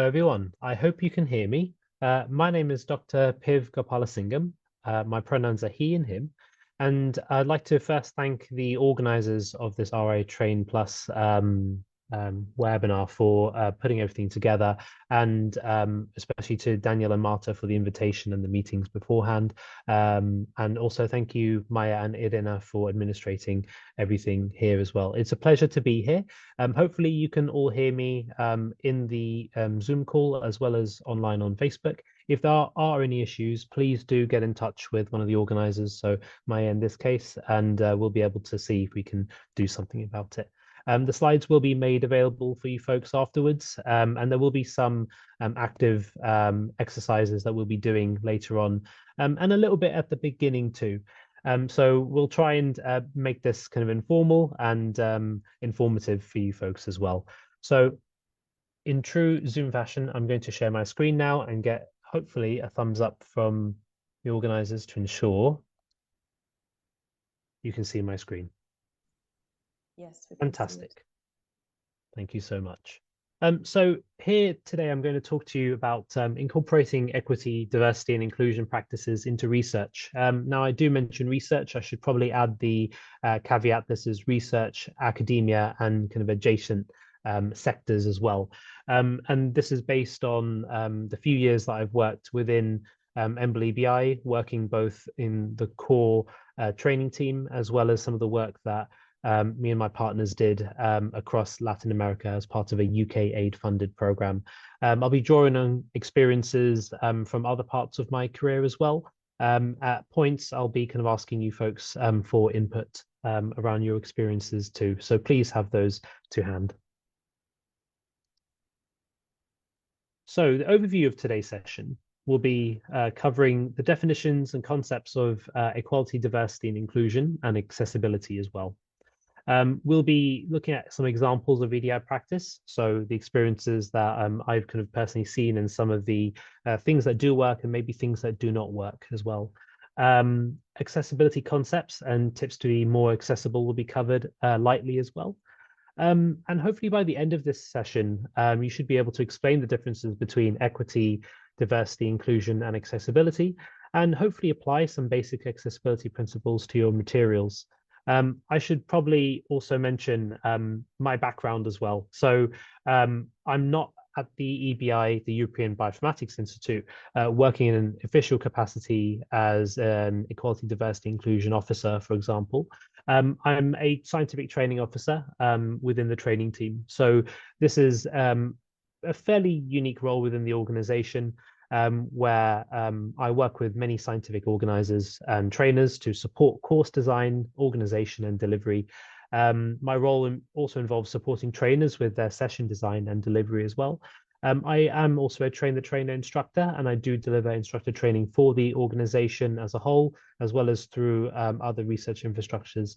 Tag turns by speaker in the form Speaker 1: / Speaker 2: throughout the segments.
Speaker 1: everyone. I hope you can hear me. My name is Dr. Gopalasingam. My pronouns are he and him. And I'd like to first thank the organizers of this RItrainPlus webinar for putting everything together, and especially to Daniel and Marta for the invitation and the meetings beforehand. And also thank you, Maya and Irina, for administrating everything here as well. It's a pleasure to be here. Hopefully you can all hear me in the Zoom call as well as online on Facebook. If there are any issues, please do get in touch with one of the organizers, so Maya in this case, and we'll be able to see if we can do something about it. The slides will be made available for you folks afterwards, and there will be some active exercises that we'll be doing later on, and a little bit at the beginning too. So we'll try and make this kind of informal and informative for you folks as well. So in true Zoom fashion, I'm going to share my screen now and get hopefully a thumbs up from the organizers to ensure you can see my screen.
Speaker 2: Yes,
Speaker 1: fantastic. Thank you so much. So here today, I'm going to talk to you about incorporating equity, diversity, and inclusion practices into research. Now, I do mention research. I should probably add the caveat: this is research, academia, and kind of adjacent sectors as well. And this is based on the few years that I've worked within EMBL-EBI, working both in the core training team as well as some of the work that me and my partners did across Latin America as part of a UK aid-funded program. I'll be drawing on experiences from other parts of my career as well. At points, I'll be kind of asking you folks for input around your experiences too. So please have those to hand. So the overview of today's session will be covering the definitions and concepts of equality, diversity, and inclusion, and accessibility as well. We'll be looking at some examples of EDI practice, so the experiences that I've kind of personally seen and some of the things that do work and maybe things that do not work as well. Accessibility concepts and tips to be more accessible will be covered lightly as well. And hopefully by the end of this session, you should be able to explain the differences between equity, diversity, inclusion, and accessibility, and hopefully apply some basic accessibility principles to your materials. I should probably also mention my background as well. So I'm not at the EBI, the European Bioinformatics Institute, working in an official capacity as an equality, diversity, inclusion officer, for example. I'm a scientific training officer within the training team. So this is a fairly unique role within the organization, where I work with many scientific organizers and trainers to support course design, organization, and delivery. My role also involves supporting trainers with their session design and delivery as well. I am also a train-the-trainer instructor, and I do deliver instructor training for the organization as a whole, as well as through other research infrastructures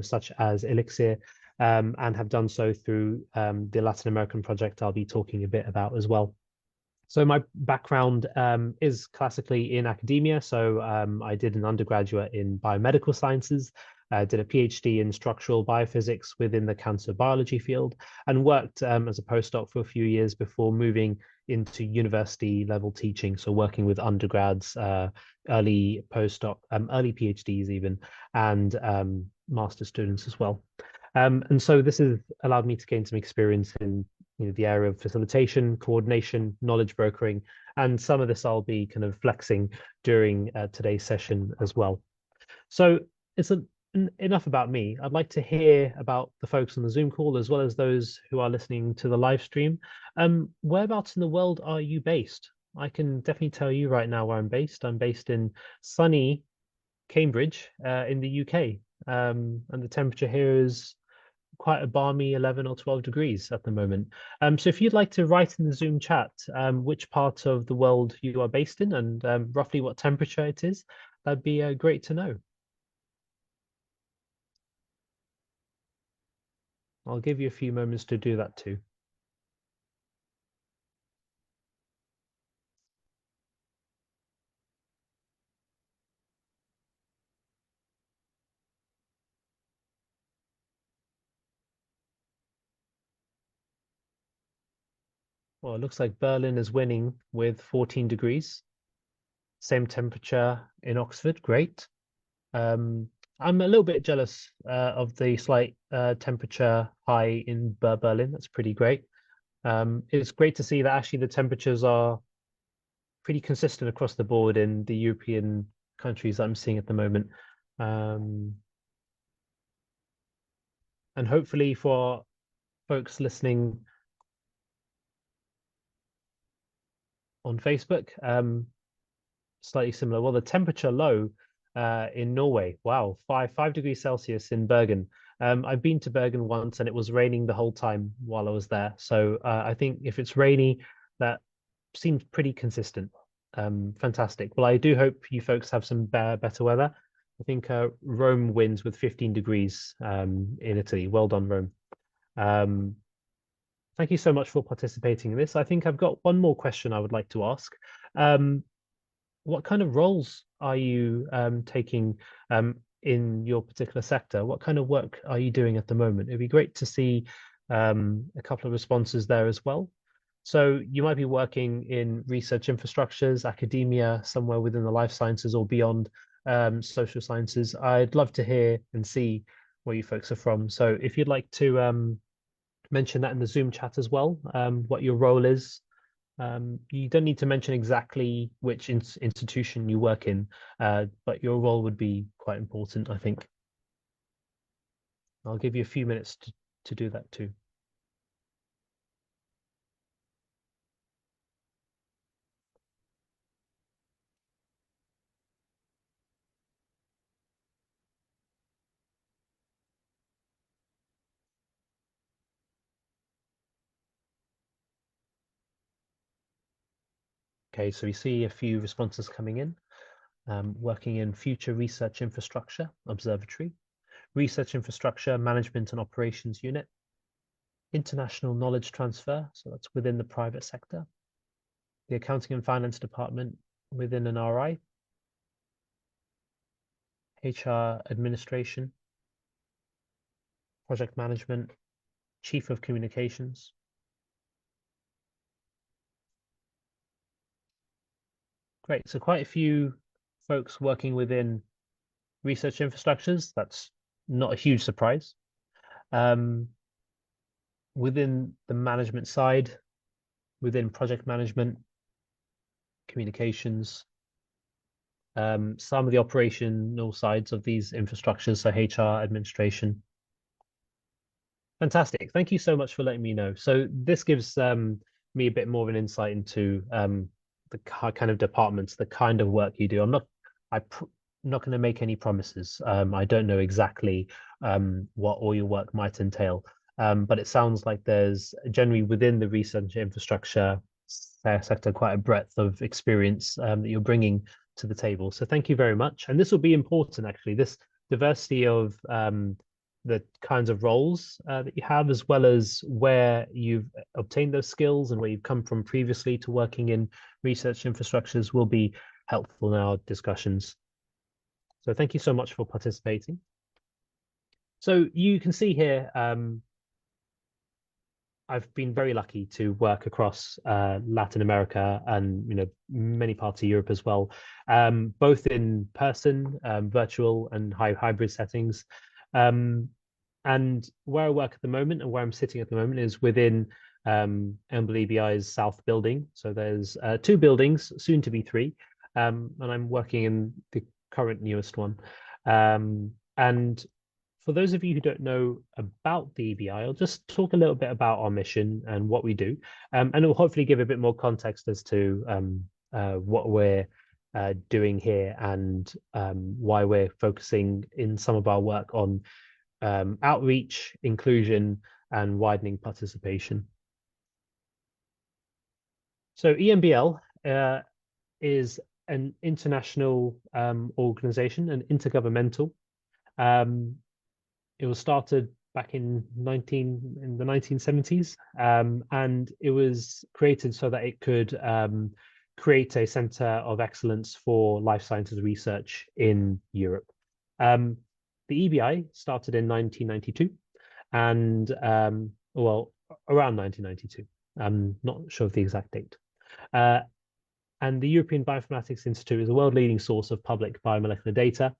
Speaker 1: such as Elixir, and have done so through the Latin American project I'll be talking a bit about as well. So my background is classically in academia. So I did an undergraduate in biomedical sciences, did a PhD in structural biophysics within the cancer biology field, and worked as a postdoc for a few years before moving into university level teaching. So working with undergrads, early postdoc, early PhDs even, and master students as well. And so this has allowed me to gain some experience in the area of facilitation, coordination, knowledge brokering, and some of this I'll be kind of flexing during today's session as well. So it's enough about me. I'd like to hear about the folks on the Zoom call as well as those who are listening to the live stream. Whereabouts in the world are you based? I can definitely tell you right now where I'm based. I'm based in sunny Cambridge in the UK, and the temperature here is quite a balmy 11 or 12 degrees at the moment. So if you'd like to write in the Zoom chat which part of the world you are based in and roughly what temperature it is, that'd be great to know. I'll give you a few moments to do that too. Well, it looks like Berlin is winning with 14 degrees. Same temperature in Oxford. Great. I'm a little bit jealous of the slight temperature high in Berlin. That's pretty great. It's great to see that actually the temperatures are pretty consistent across the board in the European countries I'm seeing at the moment. And hopefully for folks listening on Facebook, slightly similar. Well, the temperature low in Norway, wow, five degrees Celsius in Bergen. I've been to Bergen once and it was raining the whole time while I was there. So I think if it's rainy, that seems pretty consistent. Fantastic. Well, I do hope you folks have some better weather. I think Rome wins with 15 degrees in Italy. Well done, Rome. Thank you so much for participating in this. I think I've got one more question I would like to ask. What kind of roles are you taking in your particular sector? What kind of work are you doing at the moment? It'd be great to see a couple of responses there as well. So you might be working in research infrastructures, academia, somewhere within the life sciences or beyond social sciences. I'd love to hear and see where you folks are from. So if you'd like to mention that in the Zoom chat as well, what your role is. You don't need to mention exactly which institution you work in, but your role would be quite important, I think. I'll give you a few minutes to do that too. Okay, so we see a few responses coming in. Working in future research infrastructure, observatory, research infrastructure, management and operations unit, international knowledge transfer, so that's within the private sector, the accounting and finance department within an RI, HR administration, project management, chief of communications. Great, so quite a few folks working within research infrastructures. That's not a huge surprise. Within the management side, within project management, communications, some of the operational sides of these infrastructures, so HR, administration. Fantastic. Thank you so much for letting me know. So this gives me a bit more of an insight into the kind of departments, the kind of work you do. I'm not going to make any promises. I don't know exactly what all your work might entail, but it sounds like there's generally within the research infrastructure sector quite a breadth of experience that you're bringing to the table. So thank you very much. And this will be important, actually, this diversity of the kinds of roles that you have, as well as where you've obtained those skills and where you've come from previously to working in research infrastructures will be helpful in our discussions. So thank you so much for participating. So you can see here, I've been very lucky to work across Latin America and many parts of Europe as well, both in person, virtual and hybrid settings. And where I work at the moment and where I'm sitting at the moment is within EMBL-EBI's South building. So there's 2 buildings, soon to be 3, and I'm working in the current newest one. And for those of you who don't know about the EBI, I'll just talk a little bit about our mission and what we do, and it will hopefully give a bit more context as to what we're doing here and why we're focusing in some of our work on outreach, inclusion, and widening participation. So EMBL is an international organization, an intergovernmental. It was started back in the 1970s, and it was created so that it could create a center of excellence for life sciences research in Europe. The EBI started in 1992, and well, around 1992. I'm not sure of the exact date. And the European Bioinformatics Institute is a world-leading source of public biomolecular data.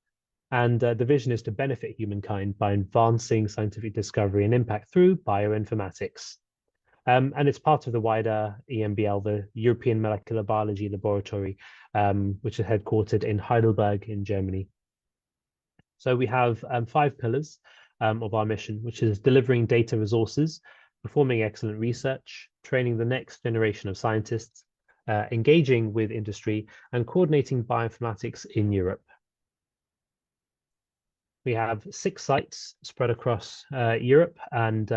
Speaker 1: And the vision is to benefit humankind by advancing scientific discovery and impact through bioinformatics. And it's part of the wider EMBL, the European Molecular Biology Laboratory, which is headquartered in Heidelberg in Germany. So we have 5 pillars of our mission, which is delivering data resources, performing excellent research, training the next generation of scientists, engaging with industry, and coordinating bioinformatics in Europe. We have 6 sites spread across Europe, and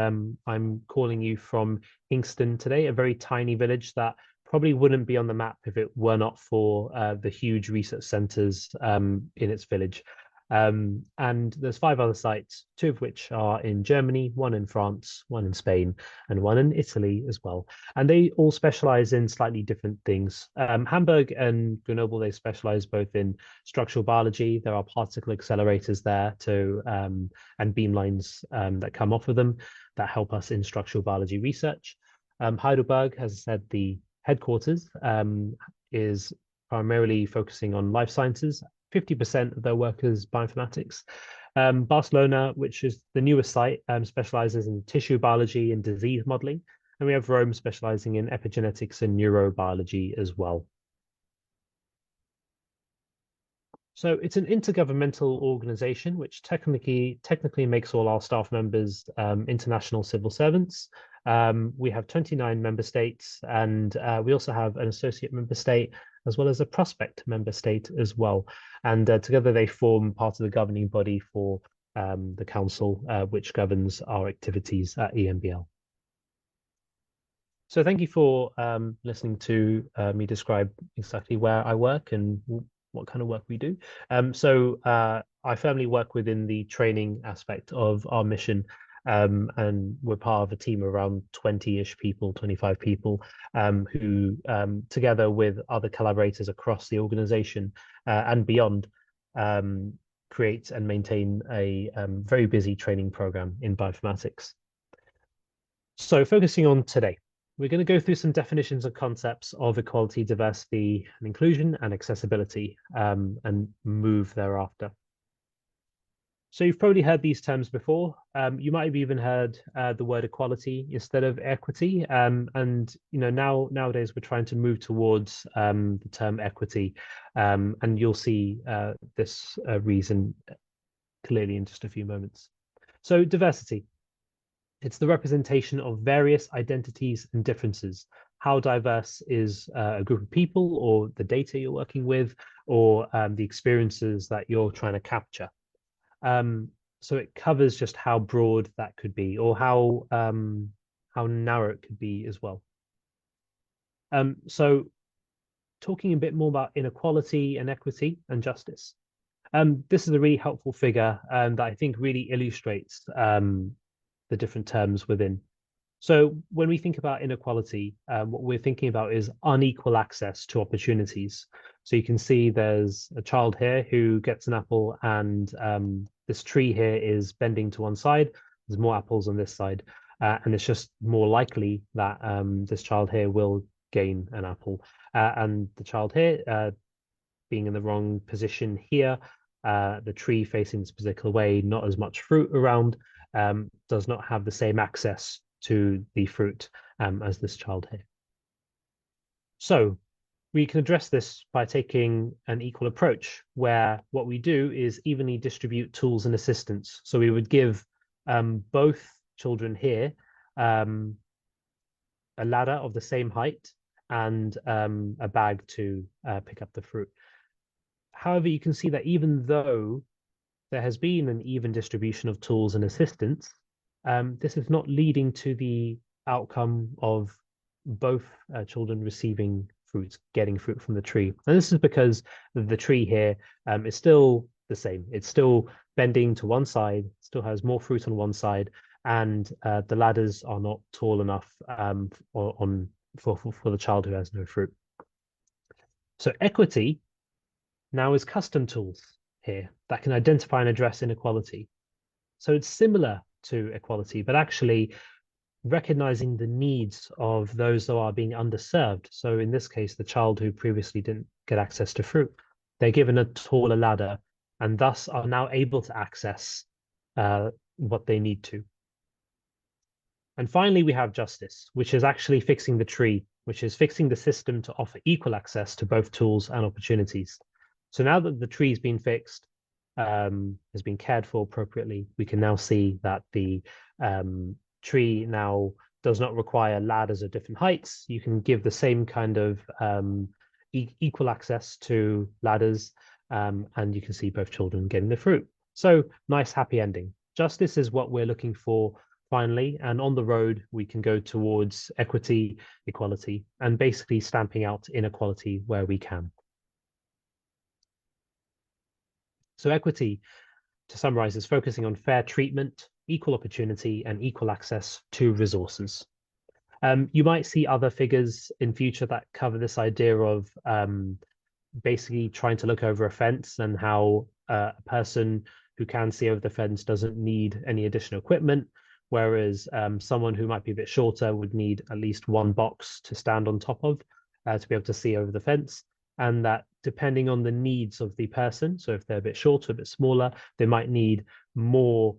Speaker 1: I'm calling you from Kingston today, a very tiny village that probably wouldn't be on the map if it were not for the huge research centers in its village. And there's 5 other sites, 2 of which are in Germany, 1 in France, 1 in Spain, and 1 in Italy as well. And they all specialize in slightly different things. Hamburg and Grenoble, they specialize both in structural biology. There are particle accelerators there and beamlines that come off of them that help us in structural biology research. Heidelberg, as I said, the headquarters is primarily focusing on life sciences. 50% of their work is bioinformatics. Barcelona, which is the newest site, specializes in tissue biology and disease modeling. And we have Rome specializing in epigenetics and neurobiology as well. So it's an intergovernmental organization, which technically makes all our staff members international civil servants. We have 29 member states, and we also have an associate member state, as well as a prospect member state as well. And together they form part of the governing body for the council, which governs our activities at EMBL. So thank you for listening to me describe exactly where I work and what kind of work we do. I firmly work within the training aspect of our mission, and we're part of a team of around 20-ish people, 25 people, who together with other collaborators across the organization and beyond, create and maintain a very busy training program in bioinformatics. So focusing on today, we're going to go through some definitions and concepts of equality, diversity, and inclusion and accessibility, and move thereafter. So you've probably heard these terms before. You might have even heard the word equality instead of equity. And nowadays we're trying to move towards the term equity, and you'll see this reason clearly in just a few moments. So diversity. It's the representation of various identities and differences. How diverse is a group of people, or the data you're working with, or the experiences that you're trying to capture. So it covers just how broad that could be, or how narrow it could be as well. So talking a bit more about inequality and equity and justice. This is a really helpful figure that I think really illustrates the different terms within. So when we think about inequality, what we're thinking about is unequal access to opportunities. So you can see there's a child here who gets an apple, and this tree here is bending to one side. There's more apples on this side, and it's just more likely that this child here will gain an apple. And the child here being in the wrong position here, the tree facing this particular way, not as much fruit around, does not have the same access to the fruit as this child here. So we can address this by taking an equal approach, where what we do is evenly distribute tools and assistance. So we would give both children here a ladder of the same height and a bag to pick up the fruit. However, you can see that even though there has been an even distribution of tools and assistance, this is not leading to the outcome of both children receiving fruit, getting fruit from the tree. And this is because the tree here is still the same. It's still bending to one side, still has more fruit on one side, and the ladders are not tall enough for the child who has no fruit. So equity now is custom tools here that can identify and address inequality. So it's similar to equality, but actually recognizing the needs of those that are being underserved. So in this case, the child who previously didn't get access to fruit, they're given a taller ladder and thus are now able to access what they need to. And finally, we have justice, which is actually fixing the tree, which is fixing the system to offer equal access to both tools and opportunities. So now that the tree's been fixed, has been cared for appropriately, we can now see that the tree now does not require ladders of different heights. You can give the same kind of equal access to ladders, and you can see both children getting the fruit. So nice, happy ending. Justice is what we're looking for finally, and on the road, we can go towards equity, equality, and basically stamping out inequality where we can. So equity, to summarize, is focusing on fair treatment, equal opportunity, and equal access to resources. You might see other figures in future that cover this idea of basically trying to look over a fence and how a person who can see over the fence doesn't need any additional equipment, whereas someone who might be a bit shorter would need at least one box to stand on top of to be able to see over the fence. And that depending on the needs of the person, so if they're a bit shorter, a bit smaller, they might need more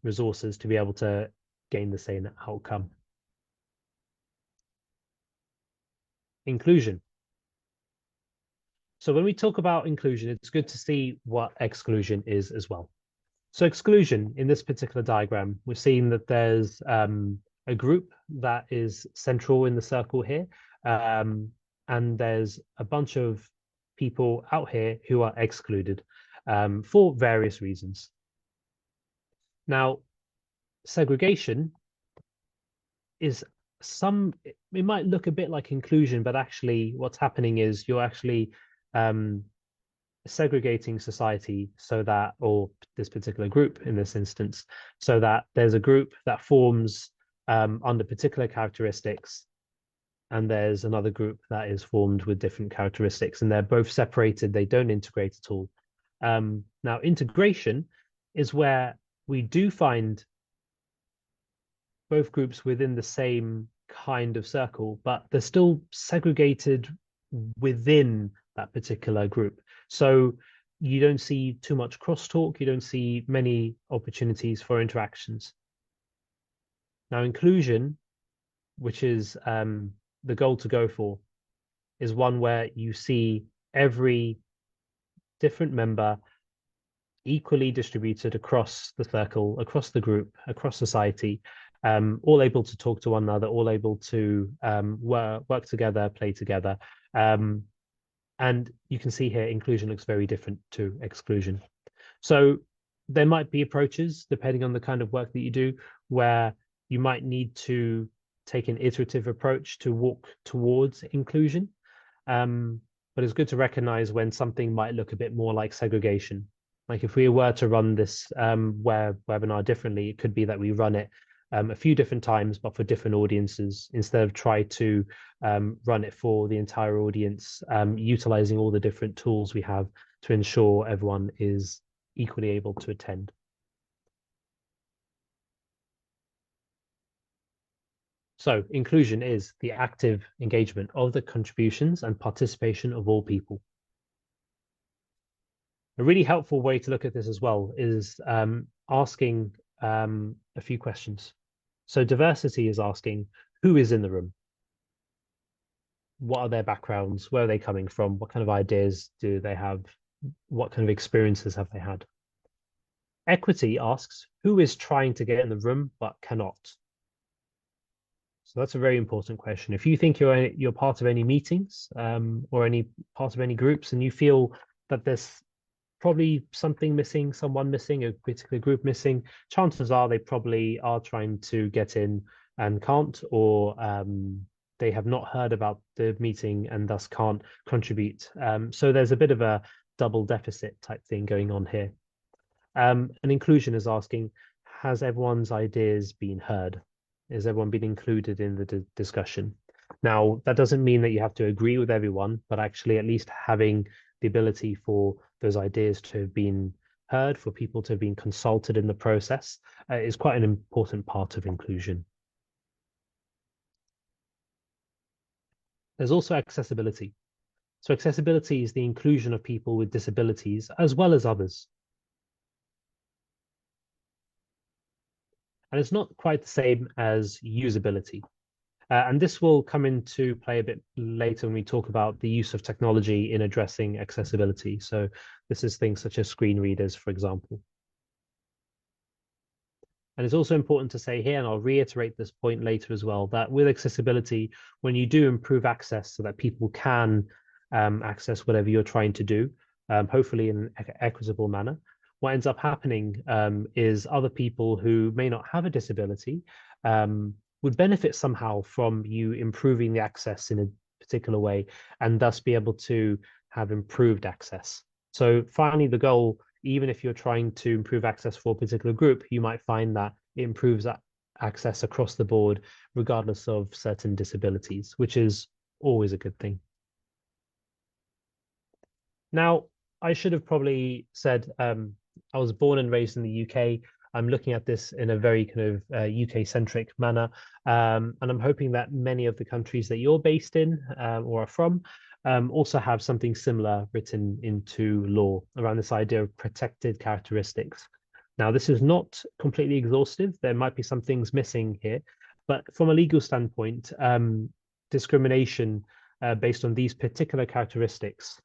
Speaker 1: resources to be able to gain the same outcome. Inclusion. So when we talk about inclusion, it's good to see what exclusion is as well. So exclusion in this particular diagram, we're seeing that there's a group that is central in the circle here, and there's a bunch of people out here who are excluded for various reasons. Now, segregation is it might look a bit like inclusion, but actually what's happening is you're actually segregating society so that, or this particular group in this instance, so that there's a group that forms under particular characteristics, and there's another group that is formed with different characteristics, and they're both separated. They don't integrate at all. Now, integration is where we do find both groups within the same kind of circle, but they're still segregated within that particular group. So you don't see too much crosstalk. You don't see many opportunities for interactions. Now, inclusion, which is the goal to go for, is one where you see every different member equally distributed across the circle, across the group, across society, all able to talk to one another, all able to work together, play together. And you can see here, inclusion looks very different to exclusion. So there might be approaches, depending on the kind of work that you do, where you might need to take an iterative approach to walk towards inclusion. But it's good to recognize when something might look a bit more like segregation. Like if we were to run this webinar differently, it could be that we run it a few different times, but for different audiences, instead of try to run it for the entire audience, utilizing all the different tools we have to ensure everyone is equally able to attend. So inclusion is the active engagement of the contributions and participation of all people. A really helpful way to look at this as well is asking a few questions. So diversity is asking, who is in the room? What are their backgrounds? Where are they coming from? What kind of ideas do they have? What kind of experiences have they had? Equity asks, who is trying to get in the room but cannot? So that's a very important question. If you think you're part of any meetings or any part of any groups and you feel that there's probably something missing, someone missing, a particular group missing, chances are they probably are trying to get in and can't, or they have not heard about the meeting and thus can't contribute. So there's a bit of a double deficit type thing going on here. And inclusion is asking, has everyone's ideas been heard? Has everyone been included in the discussion? Now, that doesn't mean that you have to agree with everyone, but actually at least having the ability for those ideas to have been heard, for people to have been consulted in the process, is quite an important part of inclusion. there's also accessibility. So accessibility is the inclusion of people with disabilities as well as others. And it's not quite the same as usability. And this will come into play a bit later when we talk about the use of technology in addressing accessibility. So this is things such as screen readers, for example. And it's also important to say here, and I'll reiterate this point later as well, that with accessibility, when you do improve access so that people can access whatever you're trying to do, hopefully in an equitable manner, what ends up happening is other people who may not have a disability would benefit somehow from you improving the access in a particular way and thus be able to have improved access. So finally, the goal, even if you're trying to improve access for a particular group, you might find that it improves access across the board, regardless of certain disabilities, which is always a good thing. Now, I should have probably said I was born and raised in the UK. I'm looking at this in a very kind of UK-centric manner, and I'm hoping that many of the countries that you're based in or are from also have something similar written into law around this idea of protected characteristics. Now, this is not completely exhaustive. There might be some things missing here, but from a legal standpoint, discrimination based on these particular characteristics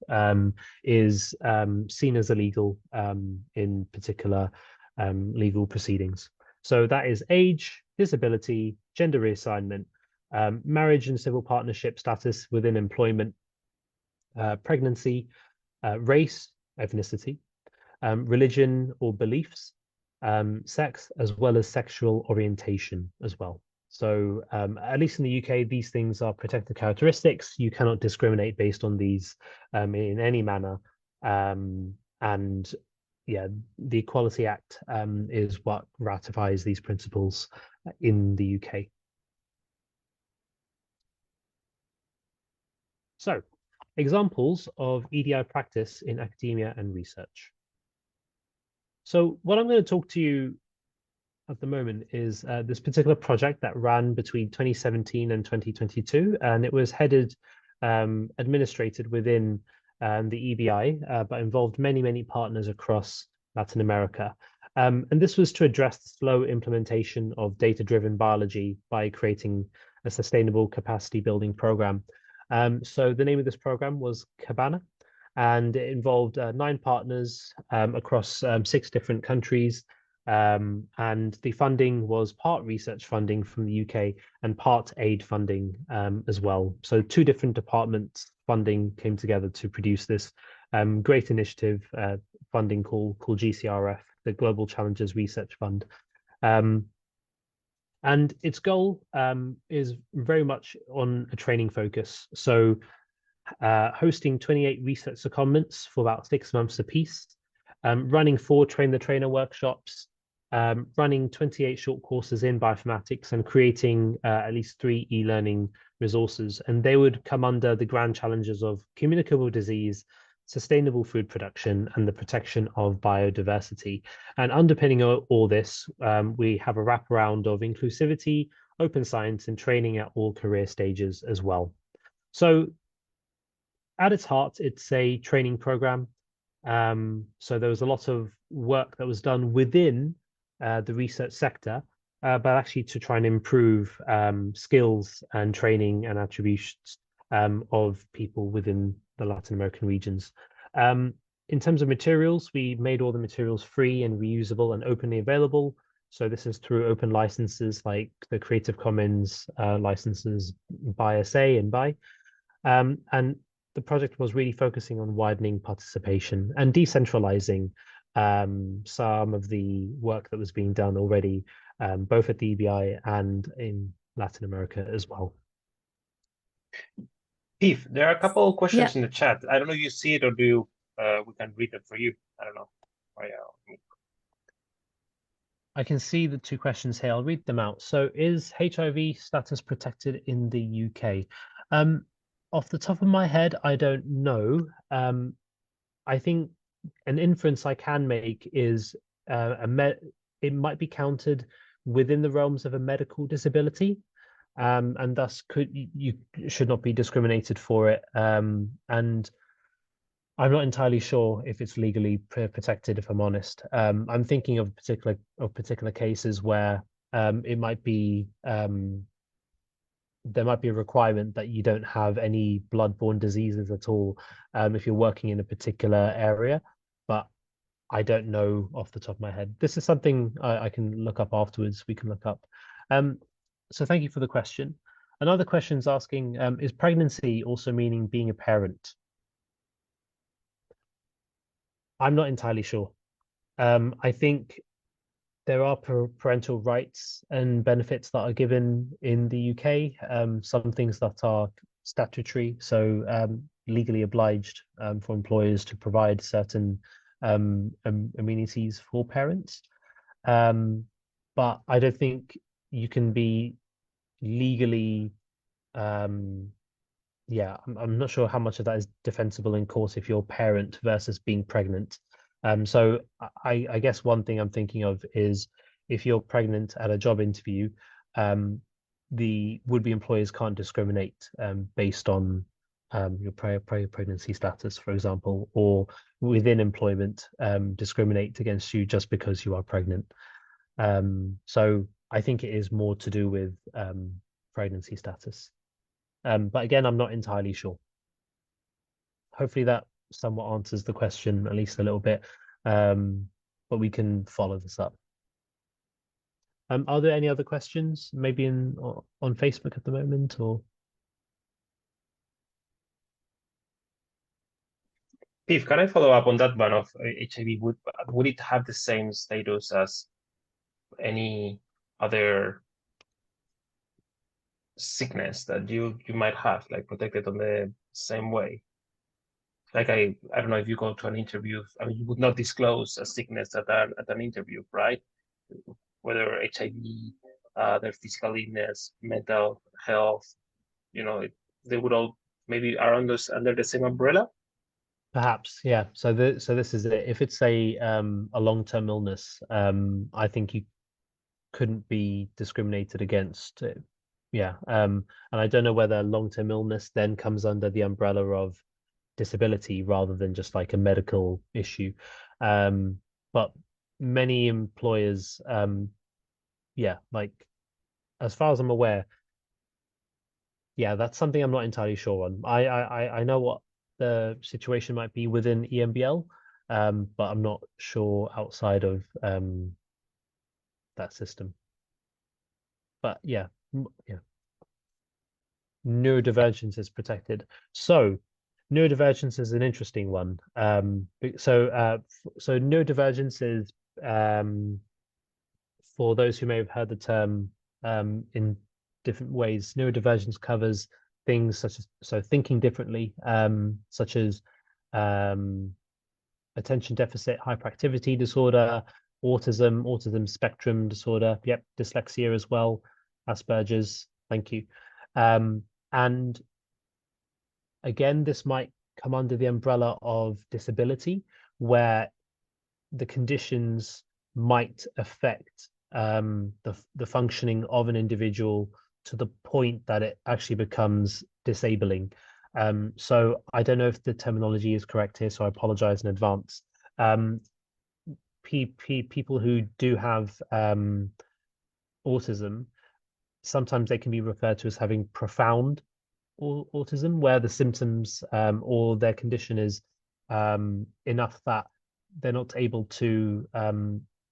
Speaker 1: is seen as illegal in particular legal proceedings. So that is age, disability, gender reassignment, marriage and civil partnership status within employment, pregnancy, race, ethnicity, religion or beliefs, sex, as well as sexual orientation as well. So at least in the UK, these things are protected characteristics. You cannot discriminate based on these in any manner. And yeah, the Equality Act is what ratifies these principles in the UK. So examples of EDI practice in academia and research. So what I'm going to talk to you at the moment is this particular project that ran between 2017 and 2022, and it was headed, administrated within the EBI, but involved many, many partners across Latin America. And this was to address the slow implementation of data-driven biology by creating a sustainable capacity building program. So the name of this program was Cabana, and it involved 9 partners across 6 different countries. And the funding was part research funding from the UK and part aid funding as well. So 2 different departments funding came together to produce this great initiative funding called GCRF, the Global Challenges Research Fund. And its goal is very much on a training focus. So hosting 28 research secondments for about 6 months apiece, running 4 train the trainer workshops, running 28 short courses in bioinformatics and creating at least 3 e-learning resources. And they would come under the grand challenges of communicable disease, sustainable food production, and the protection of biodiversity. And underpinning all this, we have a wraparound of inclusivity, open science, and training at all career stages as well. So at its heart, it's a training program. So there was a lot of work that was done within the research sector, but actually to try and improve skills and training and attributions of people within the Latin American regions. In terms of materials, we made all the materials free and reusable and openly available. So this is through open licenses like the Creative Commons licenses by SA and by. And the project was really focusing on widening participation and decentralizing some of the work that was being done already, both at the EBI and in Latin America as well.
Speaker 3: Steve, there are a couple of questions in the chat. I don't know if you see it or do we can read them for you. I don't know.
Speaker 1: I can see the 2 questions here. I'll read them out. So is HIV status protected in the UK? Off the top of my head, I don't know. I think an inference I can make is it might be counted within the realms of a medical disability. and thus you should not be discriminated for it. And I'm not entirely sure if it's legally protected, if I'm honest. I'm thinking of particular cases where it might be there might be a requirement that you don't have any blood-borne diseases at all if you're working in a particular area, but I don't know off the top of my head. This is something I can look up afterwards. We can look up. So thank you for the question. Another question is asking, is pregnancy also meaning being a parent? I'm not entirely sure. I think there are parental rights and benefits that are given in the UK. Some things that are statutory, so legally obliged for employers to provide certain amenities for parents. But I don't think you can be legally, yeah, I'm not sure how much of that is defensible in court if you're a parent versus being pregnant. So I guess one thing I'm thinking of is if you're pregnant at a job interview, the would-be employers can't discriminate based on your prior pregnancy status, for example, or within employment discriminate against you just because you are pregnant. So I think it is more to do with pregnancy status. But again, I'm not entirely sure. Hopefully that somewhat answers the question, at least a little bit, but we can follow this up. Are there any other questions, maybe on Facebook at the moment, or?
Speaker 3: Steve, can I follow up on that one of HIV? Would it have the same status as any other sickness that you might have, like protected on the same way? Like I don't know if you go to an interview, I mean, you would not disclose a sickness at an interview, right? Whether HIV, their physical illness, mental health, they would all maybe are under the same umbrella.
Speaker 1: Perhaps, yeah. So this is it. If it's a long-term illness, I think you couldn't be discriminated against. Yeah. And I don't know whether long-term illness then comes under the umbrella of disability rather than just like a medical issue. But many employers, yeah, like as far as I'm aware, yeah, that's something I'm not entirely sure on. I know what the situation might be within EMBL, but I'm not sure outside of that system. But yeah, yeah. Neurodivergence is protected. So neurodivergence is an interesting one. So neurodivergence is, for those who may have heard the term in different ways, neurodivergence covers things such as thinking differently, such as attention deficit hyperactivity disorder, autism spectrum disorder, yep, dyslexia as well, Asperger's, thank you. And again, this might come under the umbrella of disability, where the conditions might affect the functioning of an individual to the point that it actually becomes disabling. So I don't know if the terminology is correct here, so I apologize in advance. People who do have autism, sometimes they can be referred to as having profound autism, where the symptoms or their condition is enough that they're not able to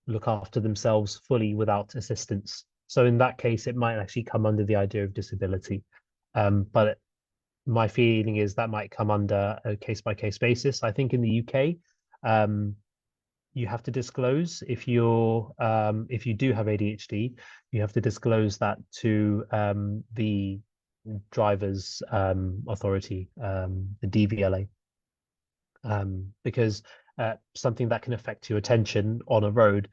Speaker 1: look after themselves fully without assistance. So in that case, it might actually come under the idea of disability. But my feeling is that might come under a case-by-case basis. I think in the UK, you have to disclose if you do have ADHD, you have to disclose that to the driver's authority, the DVLA, because something that can affect your attention on a road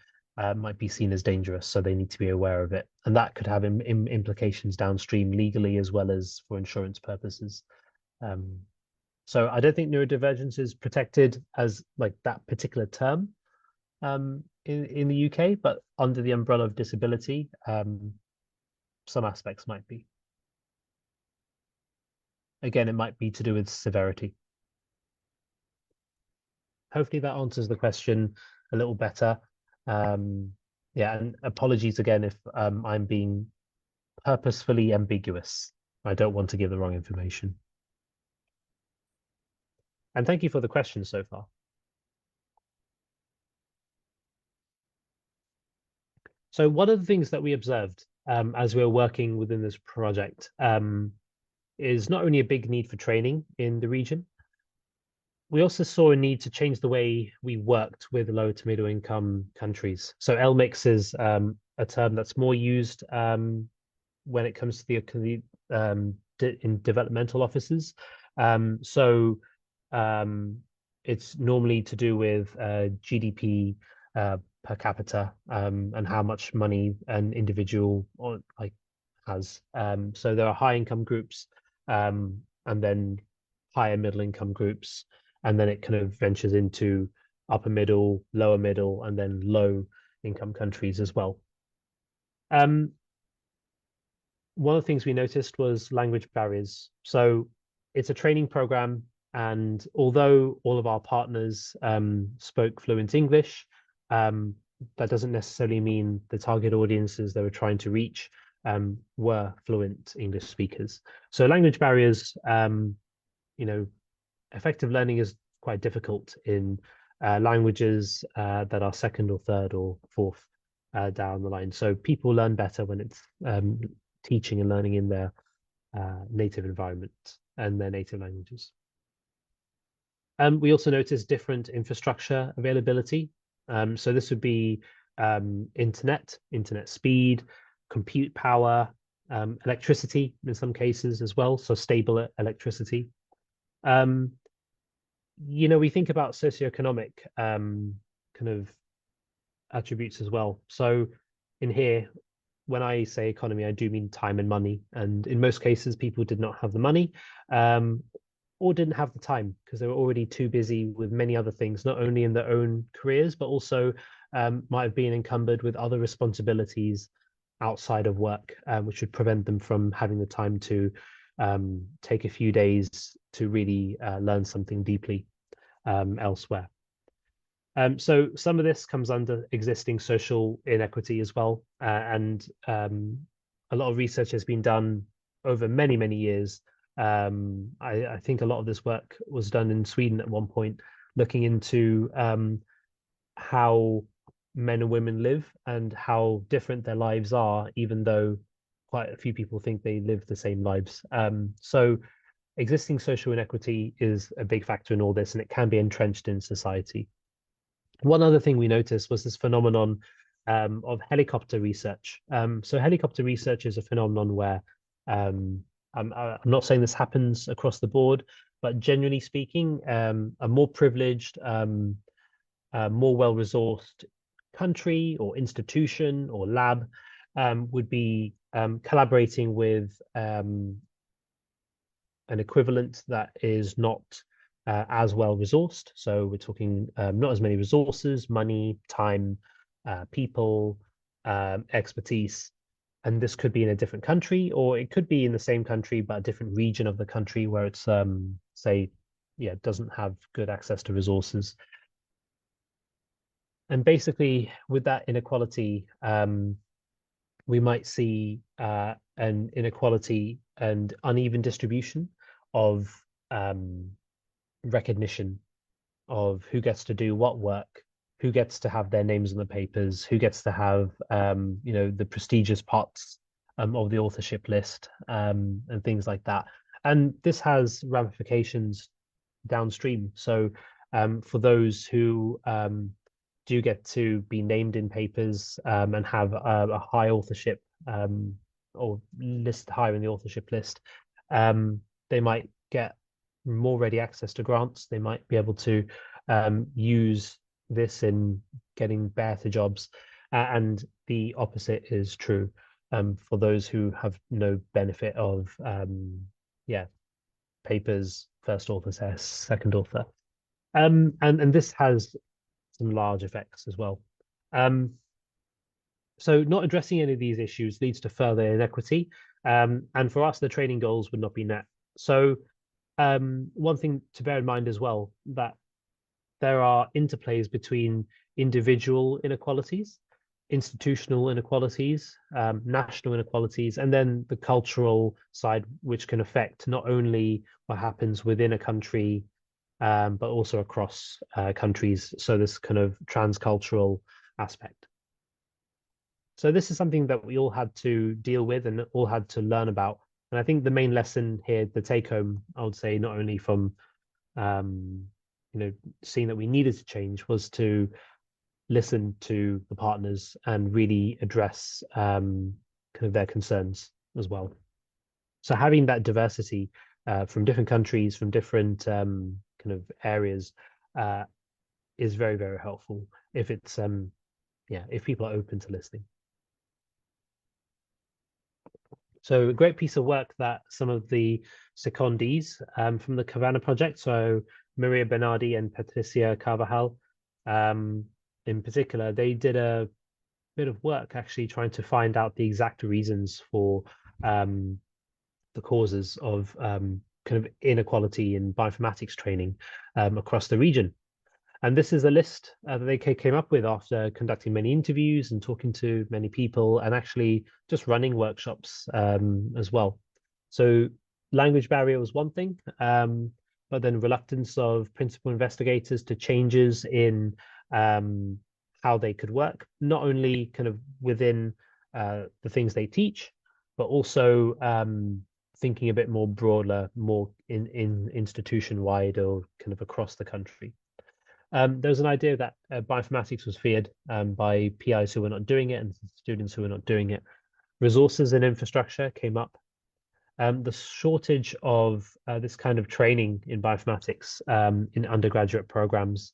Speaker 1: might be seen as dangerous, so they need to be aware of it, and that could have implications downstream legally as well as for insurance purposes. So I don't think neurodivergence is protected as like that particular term in the UK, but under the umbrella of disability, some aspects might be. again, it might be to do with severity. Hopefully that answers the question a little better. Yeah, and apologies again if I'm being purposefully ambiguous. I don't want to give the wrong information. And thank you for the questions so far. So one of the things that we observed as we were working within this project is not only a big need for training in the region, we also saw a need to change the way we worked with low to middle income countries. So LMICs is a term that's more used when it comes to the in developmental offices. It's normally to do with GDP per capita and how much money an individual has. So there are high income groups and then higher middle income groups, and then it kind of ventures into upper middle, lower middle, and then low income countries as well. One of the things we noticed was language barriers. So it's a training program, and although all of our partners spoke fluent English, that doesn't necessarily mean the target audiences they were trying to reach were fluent English speakers. So language barriers, effective learning is quite difficult in languages that are second or third or fourth down the line. So people learn better when it's teaching and learning in their native environment and their native languages. We also noticed different infrastructure availability. So this would be internet speed, compute power, electricity in some cases as well, so stable electricity. We think about socioeconomic kind of attributes as well. So in here, when I say economy, I do mean time and money. And in most cases, people did not have the money or didn't have the time because they were already too busy with many other things, not only in their own careers, but also might have been encumbered with other responsibilities outside of work, which would prevent them from having the time to take a few days to really learn something deeply elsewhere. So some of this comes under existing social inequity as well. And a lot of research has been done over many, many years. I think a lot of this work was done in Sweden at one point, looking into how men and women live and how different their lives are, even though quite a few people think they live the same lives. So existing social inequity is a big factor in all this, and it can be entrenched in society. One other thing we noticed was this phenomenon of helicopter research. So helicopter research is a phenomenon where I'm not saying this happens across the board, but generally speaking, a more privileged, more well-resourced country or institution or lab would be collaborating with an equivalent that is not as well resourced. So we're talking not as many resources, money, time, people, expertise. And this could be in a different country, or it could be in the same country, but a different region of the country where it's, doesn't have good access to resources. And basically, with that inequality, we might see an inequality and uneven distribution of recognition of who gets to do what work, who gets to have their names in the papers, who gets to have the prestigious parts of the authorship list and things like that. And this has ramifications downstream. So for those who do get to be named in papers and have a high authorship or listed higher in the authorship list, they might get more ready access to grants. They might be able to use this in getting better jobs. And the opposite is true for those who have no benefit of, papers, first author test, second author. And this has some large effects as well. So not addressing any of these issues leads to further inequity. And for us, the training goals would not be met. So one thing to bear in mind as well, that there are interplays between individual inequalities, institutional inequalities, national inequalities, and then the cultural side, which can affect not only what happens within a country, but also across countries. So this kind of transcultural aspect. So this is something that we all had to deal with and all had to learn about. And I think the main lesson here, the take home, I would say, not only from seeing that we needed to change, was to listen to the partners and really address kind of their concerns as well. So having that diversity from different countries, from different kind of areas, is very, very helpful if it's if people are open to listening. So a great piece of work that some of the secondees from the Cabana project, so Maria Bernardi and Patricia Carvajal, in particular, they did a bit of work actually trying to find out the exact reasons for the causes of kind of inequality in bioinformatics training across the region. And this is a list that they came up with after conducting many interviews and talking to many people and actually just running workshops as well. So language barrier was one thing, but then reluctance of principal investigators to changes in how they could work, not only kind of within the things they teach, but also thinking a bit more broader, more in institution-wide or kind of across the country. There was an idea that bioinformatics was feared by PIs who were not doing it and students who were not doing it. Resources and infrastructure came up. The shortage of this kind of training in bioinformatics in undergraduate programs.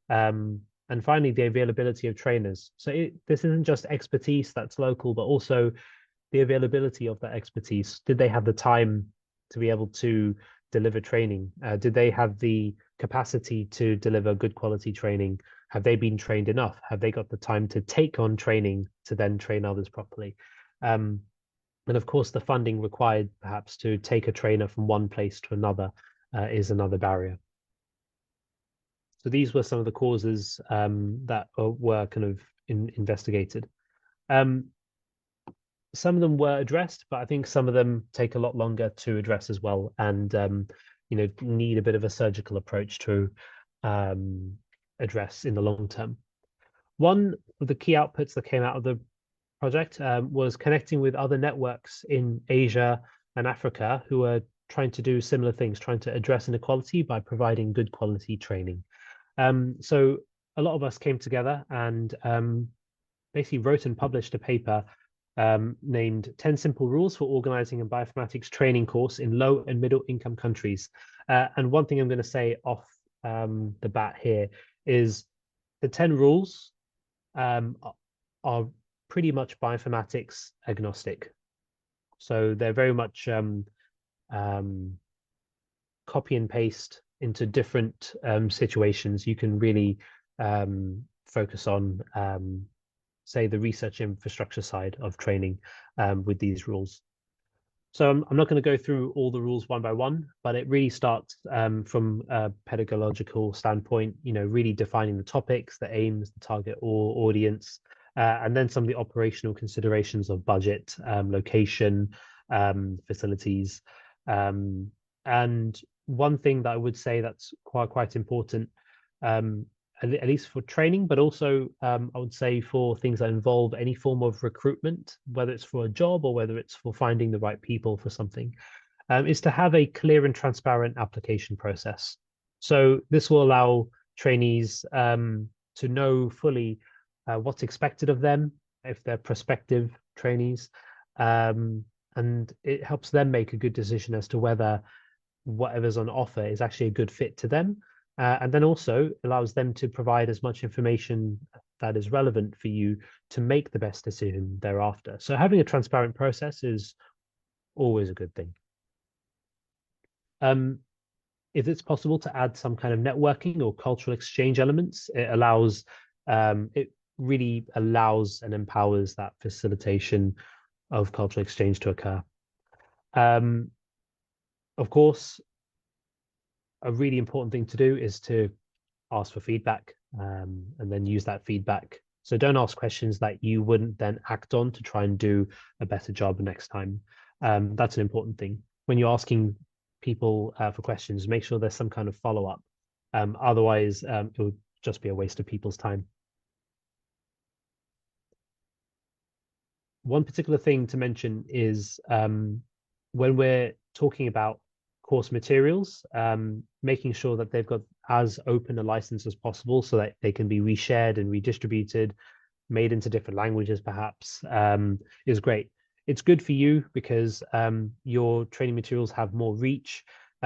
Speaker 1: And finally, the availability of trainers. So this isn't just expertise that's local, but also the availability of that expertise. Did they have the time to be able to deliver training? Did they have the capacity to deliver good quality training? Have they been trained enough? Have they got the time to take on training to then train others properly? And of course, the funding required perhaps to take a trainer from one place to another is another barrier. So these were some of the causes that were kind of investigated. Some of them were addressed, but I think some of them take a lot longer to address as well, and need a bit of a surgical approach to address in the long term. One of the key outputs that came out of the project was connecting with other networks in Asia and Africa who are trying to do similar things, trying to address inequality by providing good quality training. So a lot of us came together and basically wrote and published a paper named 10 Simple Rules for Organizing a Bioinformatics Training Course in Low and Middle Income Countries. And one thing I'm going to say off the bat here is the 10 rules are pretty much bioinformatics agnostic. So they're very much copy and paste into different situations. You can really focus on say the research infrastructure side of training with these rules. So I'm not going to go through all the rules one by one, but it really starts from a pedagogical standpoint, really defining the topics, the aims, the target or audience, and then some of the operational considerations of budget, location, facilities. And one thing that I would say that's quite important, at least for training, but also I would say for things that involve any form of recruitment, whether it's for a job or whether it's for finding the right people for something, is to have a clear and transparent application process. So this will allow trainees to know fully what's expected of them if they're prospective trainees, and it helps them make a good decision as to whether whatever's on offer is actually a good fit to them. And then also allows them to provide as much information that is relevant for you to make the best decision thereafter. So having a transparent process is always a good thing. If it's possible to add some kind of networking or cultural exchange elements, it really allows and empowers that facilitation of cultural exchange to occur. Of course, a really important thing to do is to ask for feedback, and then use that feedback. So don't ask questions that you wouldn't then act on to try and do a better job next time. That's an important thing. When you're asking people for questions, make sure there's some kind of follow-up. Otherwise, it would just be a waste of people's time. One particular thing to mention is when we're talking about course materials, making sure that they've got as open a license as possible so that they can be reshared and redistributed, made into different languages perhaps, is great. It's good for you because your training materials have more reach.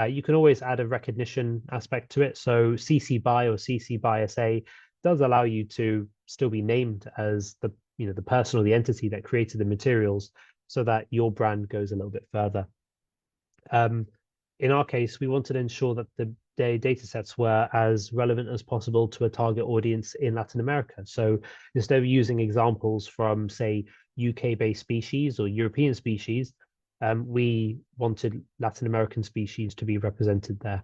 Speaker 1: You can always add a recognition aspect to it. So CC BY or CC BY SA does allow you to still be named as the the person or the entity that created the materials, so that your brand goes a little bit further. In our case, we wanted to ensure that the data sets were as relevant as possible to a target audience in Latin America. So instead of using examples from, say, UK-based species or European species, we wanted Latin American species to be represented there,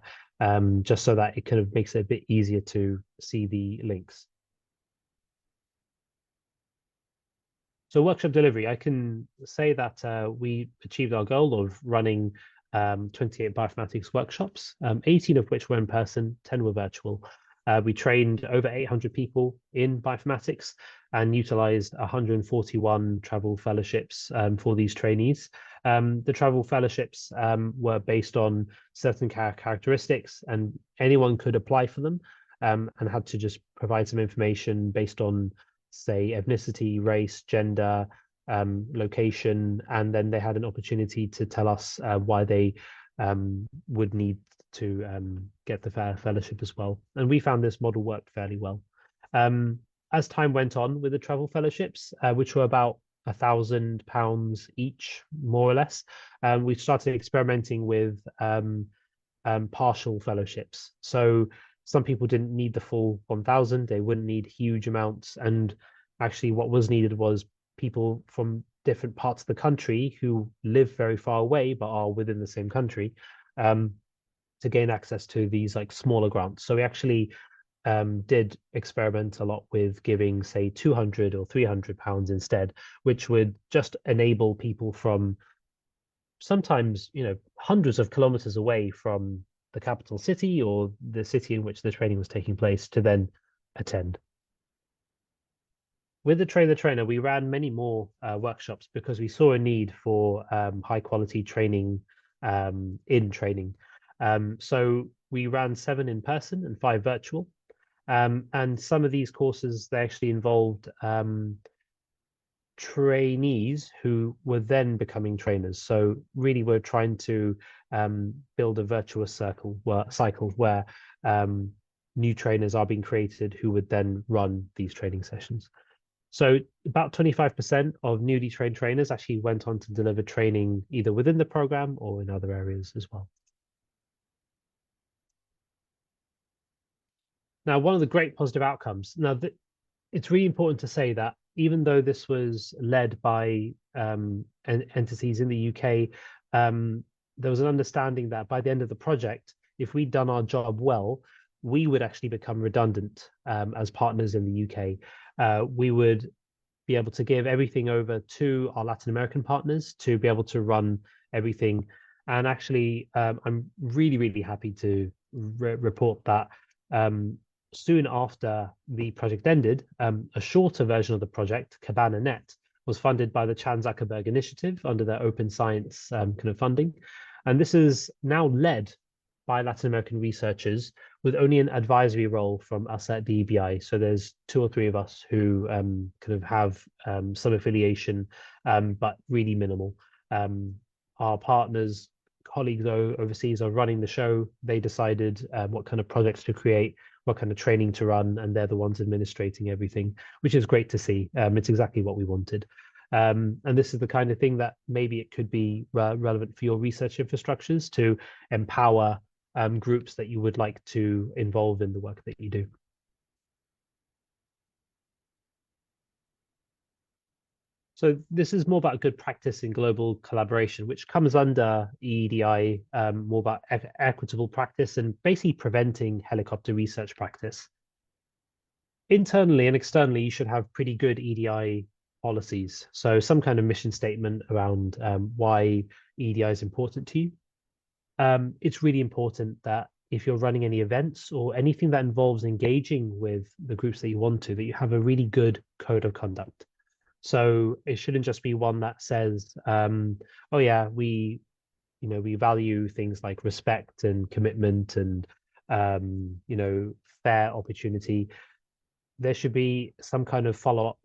Speaker 1: just so that it kind of makes it a bit easier to see the links. So workshop delivery, I can say that we achieved our goal of running 28 bioinformatics workshops, 18 of which were in person, 10 were virtual. We trained over 800 people in bioinformatics and utilized 141 travel fellowships for these trainees. The travel fellowships were based on certain characteristics, and anyone could apply for them, and had to just provide some information based on, say, ethnicity, race, gender, location, and then they had an opportunity to tell us why they would need to get the fellowship as well. And we found this model worked fairly well. As time went on with the travel fellowships, which were about £1,000 each, more or less, we started experimenting with partial fellowships. So some people didn't need the full 1,000, they wouldn't need huge amounts. And actually what was needed was people from different parts of the country who live very far away but are within the same country, to gain access to these like smaller grants. So we actually did experiment a lot with giving, say, £200 or £300 instead, which would just enable people from sometimes, hundreds of kilometers away from the capital city or the city in which the training was taking place to then attend. With the Train the Trainer, we ran many more workshops because we saw a need for high quality training in training. So we ran 7 in person and 5 virtual. And some of these courses, they actually involved trainees who were then becoming trainers. So really we're trying to build a virtuous cycle where new trainers are being created who would then run these training sessions. So about 25% of newly trained trainers actually went on to deliver training either within the program or in other areas as well. Now, one of the great positive outcomes, it's really important to say that even though this was led by entities in the UK, there was an understanding that by the end of the project, if we'd done our job well, we would actually become redundant as partners in the UK. We would be able to give everything over to our Latin American partners to be able to run everything. And actually, I'm really, really happy to report that soon after the project ended, a shorter version of the project, Cabana Net, was funded by the Chan Zuckerberg Initiative under their open science kind of funding. And this is now led by Latin American researchers with only an advisory role from us at the EBI. So there's 2 or 3 of us who kind of have some affiliation, but really minimal. Our partners, colleagues overseas are running the show. They decided what kind of projects to create, what kind of training to run, and they're the ones administrating everything, which is great to see. It's exactly what we wanted. And this is the kind of thing that maybe it could be relevant for your research infrastructures to empower groups that you would like to involve in the work that you do. So this is more about good practice in global collaboration, which comes under EDI, more about equitable practice and basically preventing helicopter research practice. Internally and externally, you should have pretty good EDI policies. So some kind of mission statement around why EDI is important to you. It's really important that if you're running any events or anything that involves engaging with the groups that you want to, that you have a really good code of conduct. So it shouldn't just be one that says, oh yeah, we value things like respect and commitment and, fair opportunity. There should be some kind of follow-up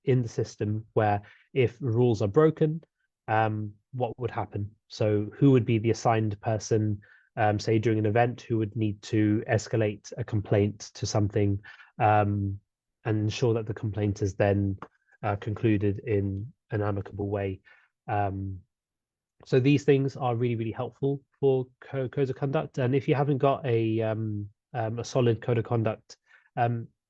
Speaker 1: in the system where if rules are broken, what would happen? So who would be the assigned person, say during an event, who would need to escalate a complaint to something and ensure that the complaint is then concluded in an amicable way. So these things are really, really helpful for codes of conduct. And if you haven't got a solid code of conduct,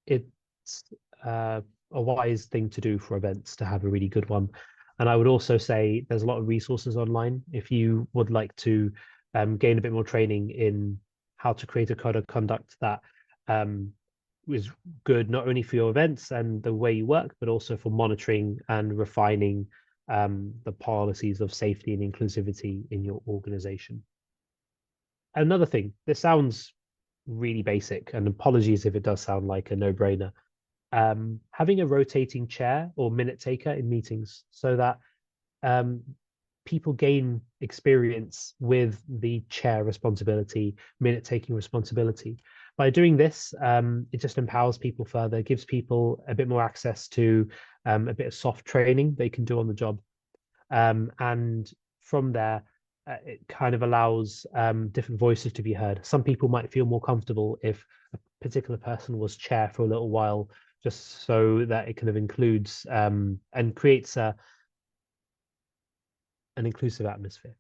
Speaker 1: it's a wise thing to do for events to have a really good one. And I would also say there's a lot of resources online. If you would like to gain a bit more training in how to create a code of conduct that is good not only for your events and the way you work, but also for monitoring and refining the policies of safety and inclusivity in your organization. Another thing, this sounds really basic, and apologies if it does sound like a no-brainer. Having a rotating chair or minute taker in meetings so that people gain experience with the chair responsibility, minute taking responsibility. By doing this, it just empowers people further, gives people a bit more access to a bit of soft training they can do on the job. And from there, it kind of allows different voices to be heard. Some people might feel more comfortable if a particular person was chair for a little while, just so that it kind of includes and creates an inclusive atmosphere.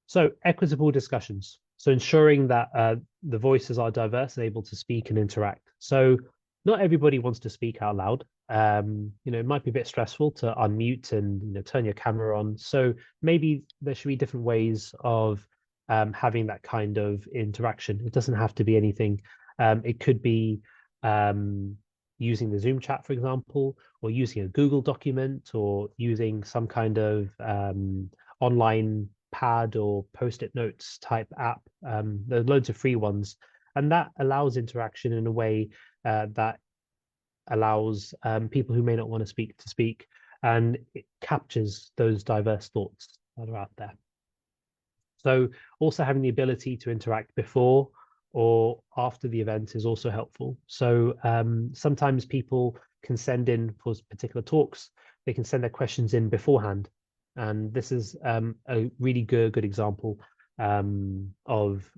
Speaker 1: So equitable discussions. So ensuring that the voices are diverse and able to speak and interact. So not everybody wants to speak out loud. It might be a bit stressful to unmute and turn your camera on. So maybe there should be different ways of having that kind of interaction. It doesn't have to be anything. It could be using the Zoom chat, for example, or using a Google document, or using some kind of online pad or post-it notes type app. There are loads of free ones, and that allows interaction in a way that allows people who may not want to speak, and it captures those diverse thoughts that are out there. So also having the ability to interact before or after the event is also helpful. So sometimes people can send in for particular talks, they can send their questions in beforehand. And this is a really good example of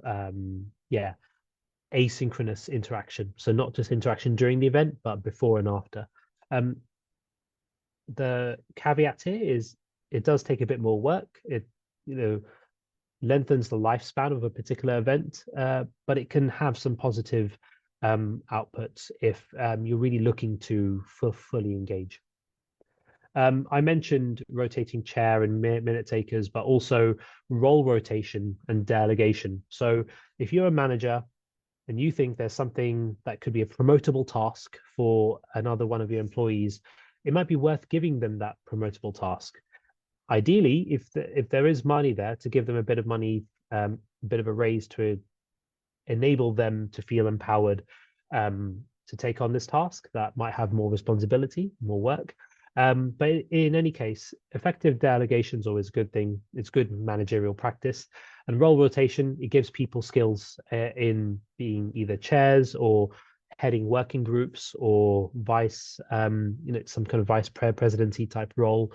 Speaker 1: asynchronous interaction. So not just interaction during the event, but before and after. The caveat here is it does take a bit more work. It lengthens the lifespan of a particular event, but it can have some positive outputs if you're really looking to fully engage. I mentioned rotating chair and minute takers, but also role rotation and delegation. So if you're a manager and you think there's something that could be a promotable task for another one of your employees, it might be worth giving them that promotable task. Ideally, if there is money there, to give them a bit of money, a bit of a raise to enable them to feel empowered to take on this task that might have more responsibility, more work. But in any case, effective delegation is always a good thing. It's good managerial practice. And role rotation, it gives people skills in being either chairs or heading working groups or vice, some kind of vice presidency type role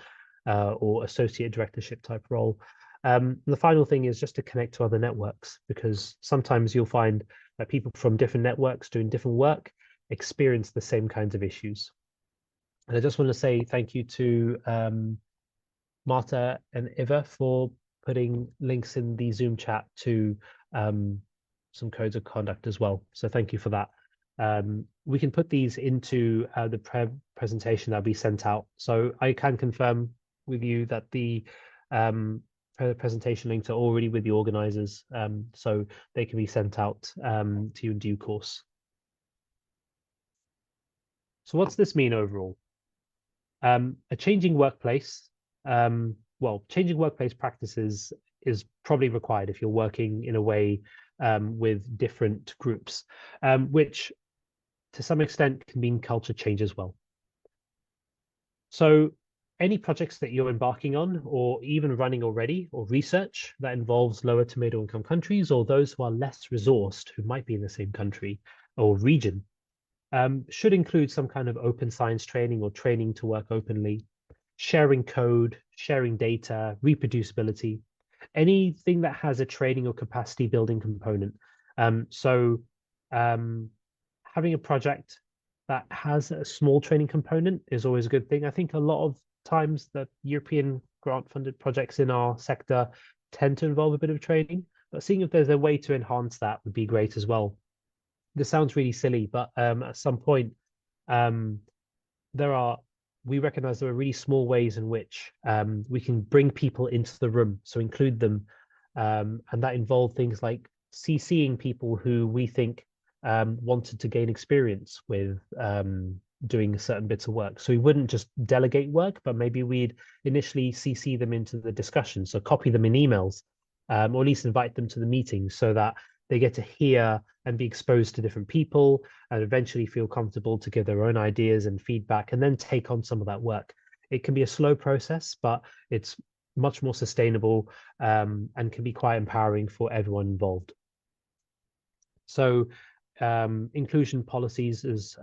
Speaker 1: or associate directorship type role. The final thing is just to connect to other networks, because sometimes you'll find that people from different networks doing different work experience the same kinds of issues. And I just want to say thank you to Marta and Eva for putting links in the Zoom chat to some codes of conduct as well. So thank you for that. we can put these into the presentation that we sent out. So I can confirm with you that the presentation links are already with the organizers, so they can be sent out to you in due course. So what's this mean overall? A changing workplace, changing workplace practices is probably required if you're working in a way with different groups, which to some extent can mean culture change as well. So any projects that you're embarking on or even running already or research that involves lower to middle income countries or those who are less resourced who might be in the same country or region should include some kind of open science training or training to work openly, sharing code, sharing data, reproducibility, anything that has a training or capacity building component. Having a project that has a small training component is always a good thing. I think a lot of times the European grant funded projects in our sector tend to involve a bit of training, but seeing if there's a way to enhance that would be great as well. This sounds really silly, but at some point, we recognize there are really small ways in which we can bring people into the room, so include them, and that involve things like CCing people who we think wanted to gain experience with doing certain bits of work. So we wouldn't just delegate work, but maybe we'd initially CC them into the discussion, so copy them in emails, or at least invite them to the meetings so that they get to hear and be exposed to different people and eventually feel comfortable to give their own ideas and feedback and then take on some of that work. It can be a slow process, but it's much more sustainable and can be quite empowering for everyone involved. So inclusion policies is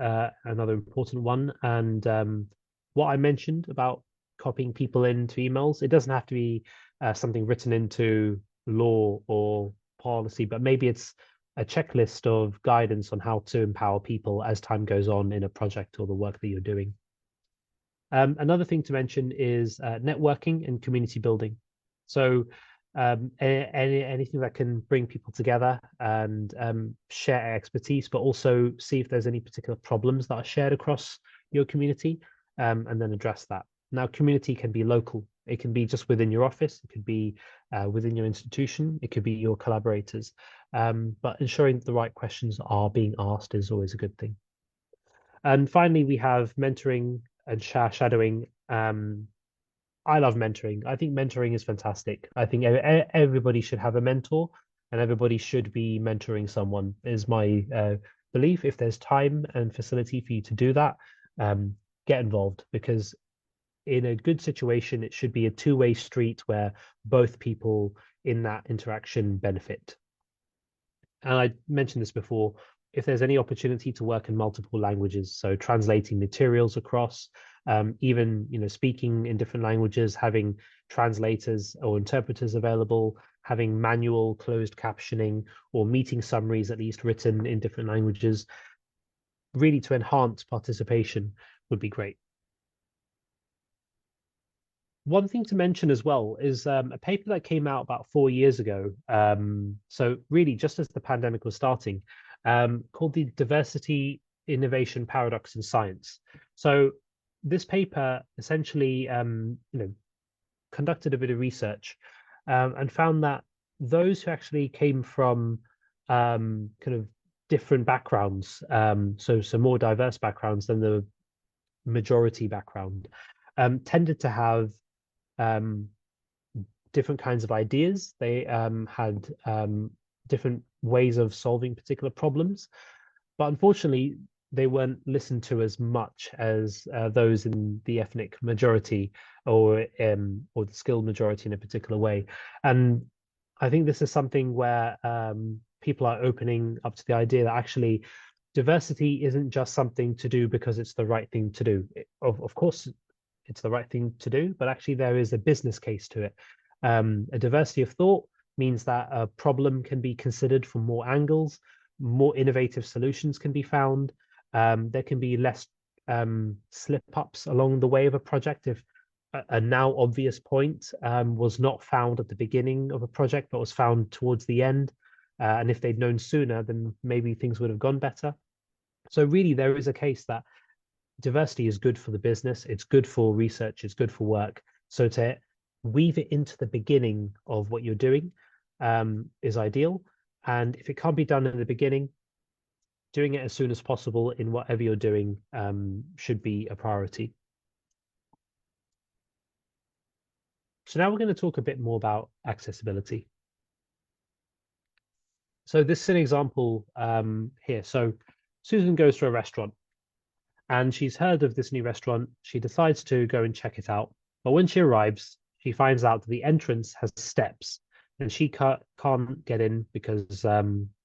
Speaker 1: another important one. And what I mentioned about copying people into emails, it doesn't have to be something written into law or policy, but maybe it's a checklist of guidance on how to empower people as time goes on in a project or the work that you're doing. Another thing to mention is networking and community building. So anything that can bring people together and share expertise, but also see if there's any particular problems that are shared across your community, and then address that. Now, community can be local. It can be just within your office. It could be within your institution. It could be your collaborators. But ensuring that the right questions are being asked is always a good thing. And finally, we have mentoring and shadowing. I love mentoring. I think mentoring is fantastic. I think everybody should have a mentor and everybody should be mentoring someone, is my belief. If there's time and facility for you to do that, get involved, because in a good situation, it should be a two-way street where both people in that interaction benefit. And I mentioned this before, if there's any opportunity to work in multiple languages, so translating materials across, even speaking in different languages, having translators or interpreters available, having manual closed captioning or meeting summaries at least written in different languages, really to enhance participation would be great. One thing to mention as well is a paper that came out about 4 years ago. So really just as the pandemic was starting, called the Diversity Innovation Paradox in Science. So this paper essentially, conducted a bit of research and found that those who actually came from kind of different backgrounds, so more diverse backgrounds than the majority background, tended to have different kinds of ideas. They had different ways of solving particular problems, but unfortunately they weren't listened to as much as those in the ethnic majority or the skilled majority in a particular way. And I think this is something where people are opening up to the idea that actually diversity isn't just something to do because it's the right thing to do. Of course, it's the right thing to do, but actually there is a business case to it. A diversity of thought means that a problem can be considered from more angles, more innovative solutions can be found. There can be less slip-ups along the way of a project if a now obvious point was not found at the beginning of a project, but was found towards the end. And if they'd known sooner, then maybe things would have gone better. So really, there is a case that diversity is good for the business, it's good for research, it's good for work. So to weave it into the beginning of what you're doing is ideal. And if it can't be done in the beginning, doing it as soon as possible in whatever you're doing should be a priority. So now we're going to talk a bit more about accessibility. So this is an example here. So Susan goes to a restaurant and she's heard of this new restaurant. She decides to go and check it out. But when she arrives, she finds out that the entrance has steps and she can't get in because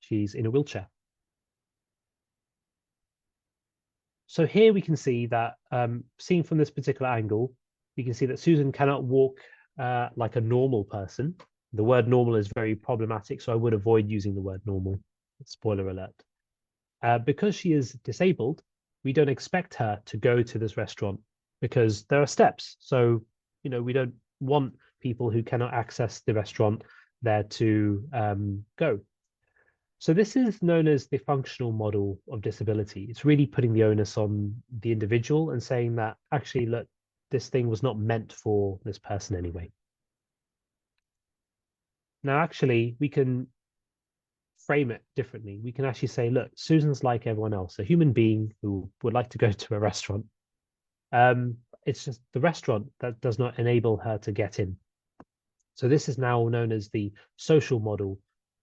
Speaker 1: she's in a wheelchair. So here we can see that, seen from this particular angle, we can see that Susan cannot walk like a normal person. The word normal is very problematic, so I would avoid using the word normal. Spoiler alert. Because she is disabled, we don't expect her to go to this restaurant because there are steps. So, you know, we don't want people who cannot access the restaurant there to go. So this is known as the functional model of disability. It's really putting the onus on the individual and saying that actually, look, this thing was not meant for this person anyway. Now, actually, we can frame it differently. We can actually say, look, Susan's like everyone else, a human being who would like to go to a restaurant. It's just the restaurant that does not enable her to get in. So this is now known as the social model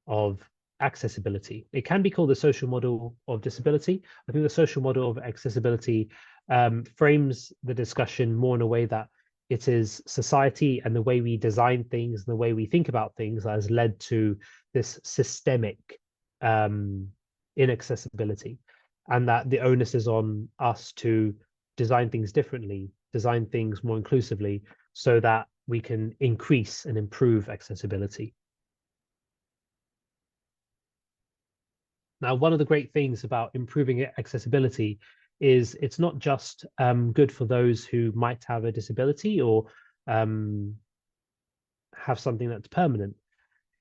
Speaker 1: of accessibility. It can be called the social model of disability. I think the social model of accessibility frames the discussion more in a way that it is society and the way we design things and the way we think about things that has led to this systemic inaccessibility, and that the onus is on us to design things differently, design things more inclusively, so that we can increase and improve accessibility. Now, one of the great things about improving accessibility is it's not just good for those who might have a disability or have something that's permanent.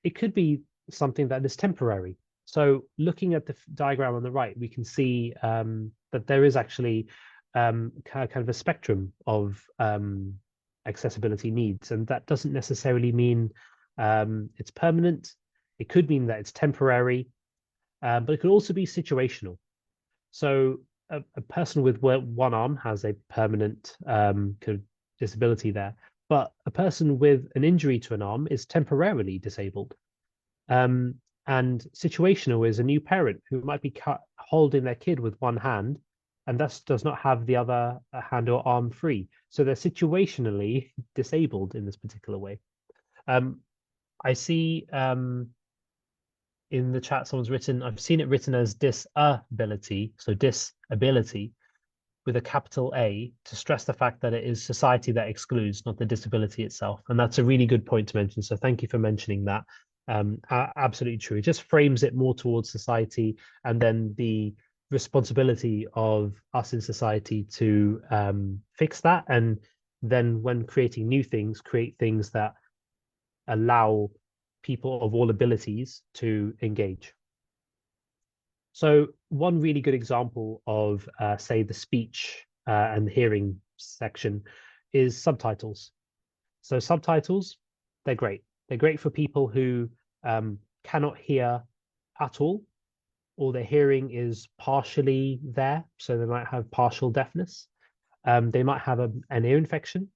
Speaker 1: It could be something that is temporary. So looking at the diagram on the right, we can see that there is actually kind of a spectrum of accessibility needs, and that doesn't necessarily mean it's permanent. It could mean that it's temporary, but it could also be situational. So a person with one arm has a permanent kind of disability there, but a person with an injury to an arm is temporarily disabled. And situational is a new parent who might be holding their kid with one hand and thus does not have the other hand or arm free. So they're situationally disabled in this particular way. I see in the chat someone's written, I've seen it written as disability, so disability with a capital A to stress the fact that it is society that excludes, not the disability itself. And that's a really good point to mention. So thank you for mentioning that. Absolutely true. It just frames it more towards society and then the responsibility of us in society to fix that. And then when creating new things, create things that allow people of all abilities to engage. So one really good example of, say, the speech and hearing section is subtitles. So subtitles, they're great. They're great for people who cannot hear at all, or their hearing is partially there, so they might have partial deafness. They might have an ear infection.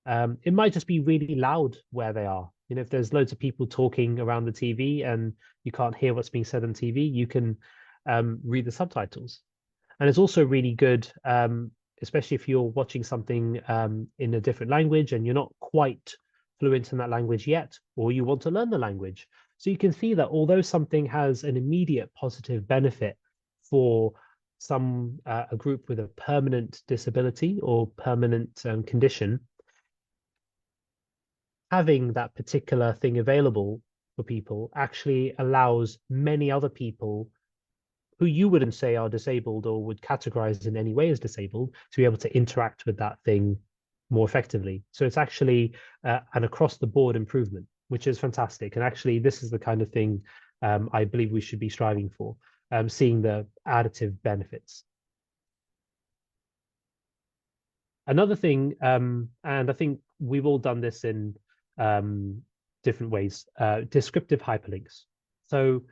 Speaker 1: It might just be really loud where they are. You know, if there's loads of people talking around the TV and you can't hear what's being said on TV, you can read the subtitles. And it's also really good, especially if you're watching something in a different language and you're not quite fluent in that language yet, or you want to learn the language. So you can see that although something has an immediate positive benefit for a group with a permanent disability or permanent condition, having that particular thing available for people actually allows many other people who you wouldn't say are disabled or would categorize in any way as disabled to be able to interact with that thing more effectively. So it's actually an across the board improvement, which is fantastic. And actually, this is the kind of thing I believe we should be striving for, seeing the additive benefits. Another thing, and I think we've all done this in different ways, descriptive hyperlinks. So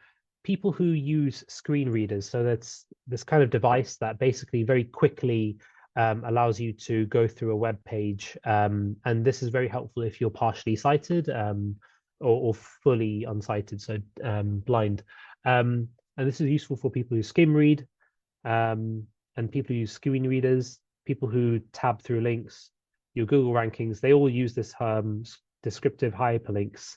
Speaker 1: people who use screen readers, so that's this kind of device that basically very quickly allows you to go through a web page. And this is very helpful if you're partially sighted or fully unsighted, so blind. And this is useful for people who skim read and people who use screen readers, people who tab through links, your Google rankings. They all use this descriptive hyperlinks.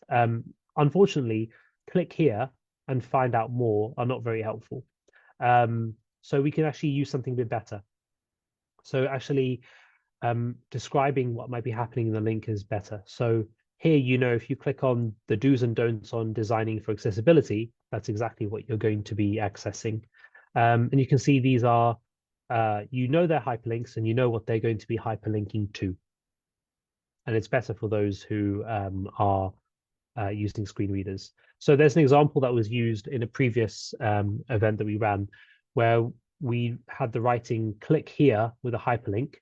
Speaker 1: Unfortunately, click here and find out more are not very helpful. So we can actually use something a bit better. So actually describing what might be happening in the link is better. So here, you know, if you click on the do's and don'ts on designing for accessibility, that's exactly what you're going to be accessing. And you can see these are, you know, they're hyperlinks and you know what they're going to be hyperlinking to. And it's better for those who are using screen readers. So there's an example that was used in a previous event that we ran where we had the writing click here with a hyperlink.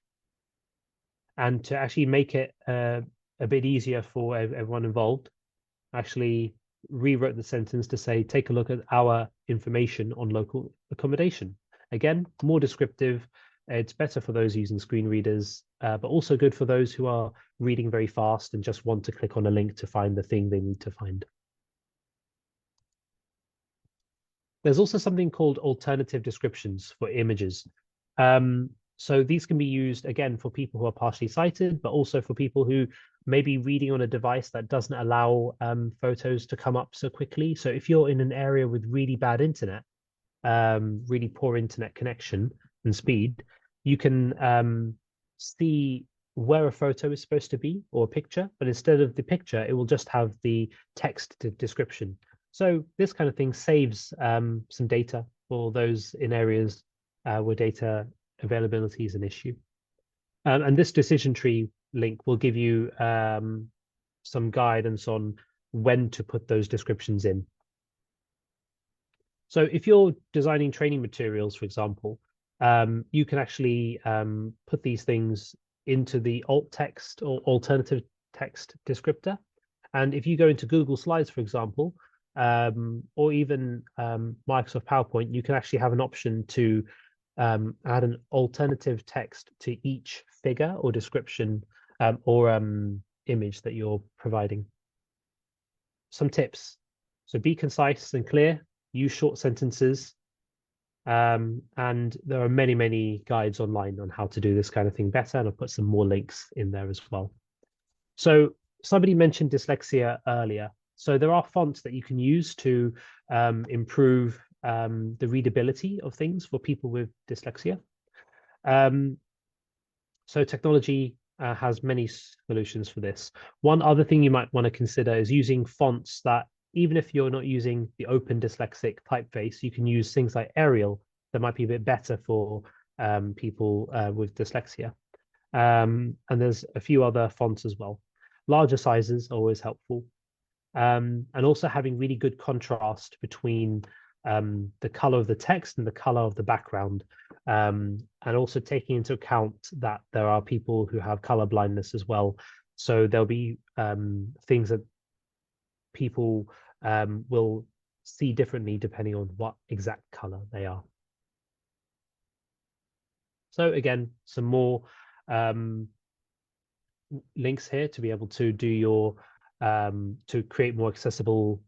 Speaker 1: And to actually make it a bit easier for everyone involved, actually rewrote the sentence to say, take a look at our information on local accommodation. Again, more descriptive. It's better for those using screen readers, but also good for those who are reading very fast and just want to click on a link to find the thing they need to find. There's also something called alternative descriptions for images. So these can be used, again, for people who are partially sighted, but also for people who may be reading on a device that doesn't allow photos to come up so quickly. So if you're in an area with really bad internet, really poor internet connection and speed, you can see where a photo is supposed to be or a picture, but instead of the picture, it will just have the text description. So this kind of thing saves some data for those in areas where data availability is an issue. And this decision tree link will give you some guidance on when to put those descriptions in. So if you're designing training materials, for example, you can actually put these things into the alt text or alternative text descriptor. And if you go into Google Slides, for example, or even Microsoft PowerPoint, you can actually have an option to add an alternative text to each figure or description or image that you're providing. Some tips. So be concise and clear, use short sentences, and there are many, many guides online on how to do this kind of thing better, and I'll put some more links in there as well. So somebody mentioned dyslexia earlier. So there are fonts that you can use to improve the readability of things for people with dyslexia. So technology has many solutions for this. One other thing you might want to consider is using fonts that, even if you're not using the open dyslexic typeface, you can use things like Arial that might be a bit better for people with dyslexia. And there's a few other fonts as well. Larger sizes are always helpful. And also having really good contrast between the color of the text and the color of the background, and also taking into account that there are people who have color blindness as well. So there'll be things that people will see differently depending on what exact color they are. So again, some more links here to be able to do your to create more accessible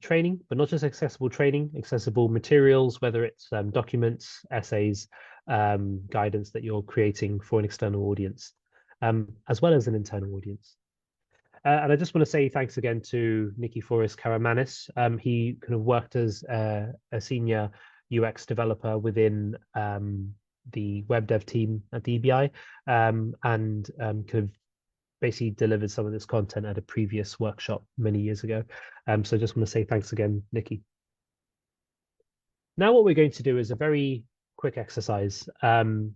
Speaker 1: training, but not just accessible training, accessible materials, whether it's documents, essays, guidance that you're creating for an external audience, as well as an internal audience. And I just want to say thanks again to Nikiforos Karamanis. He kind of worked as a senior UX developer within the web dev team at the EBI, and kind of basically delivered some of this content at a previous workshop many years ago. So I just want to say thanks again, Nikki. Now what we're going to do is a very quick exercise. I'm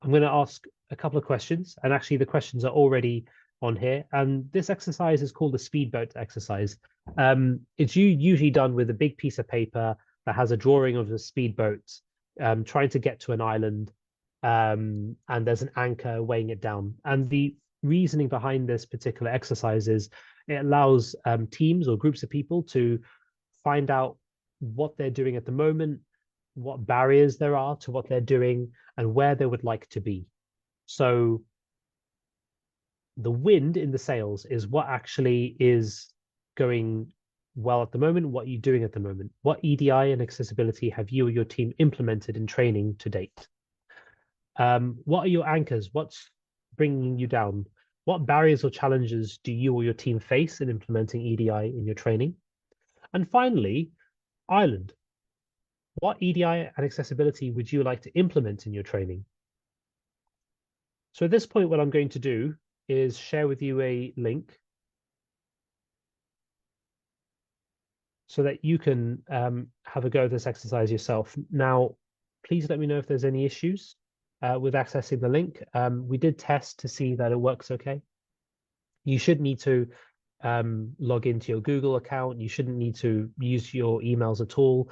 Speaker 1: going to ask a couple of questions, and actually the questions are already on here. And this exercise is called the speedboat exercise. It's usually done with a big piece of paper that has a drawing of a speedboat trying to get to an island. and there's an anchor weighing it down. And the reasoning behind this particular exercise is it allows teams or groups of people to find out what they're doing at the moment, what barriers there are to what they're doing, and where they would like to be. So the wind in the sails is what actually is going well at the moment, what are you doing at the moment? What EDI and accessibility have you or your team implemented in training to date? What are your anchors? What's bringing you down? What barriers or challenges do you or your team face in implementing EDI in your training? And finally, Ireland. What EDI and accessibility would you like to implement in your training? So at this point, what I'm going to do is share with you a link so that you can have a go at this exercise yourself. Now, please let me know if there's any issues with accessing the link. We did test to see that it works okay. You should need to log into your Google account. You shouldn't need to use your emails at all.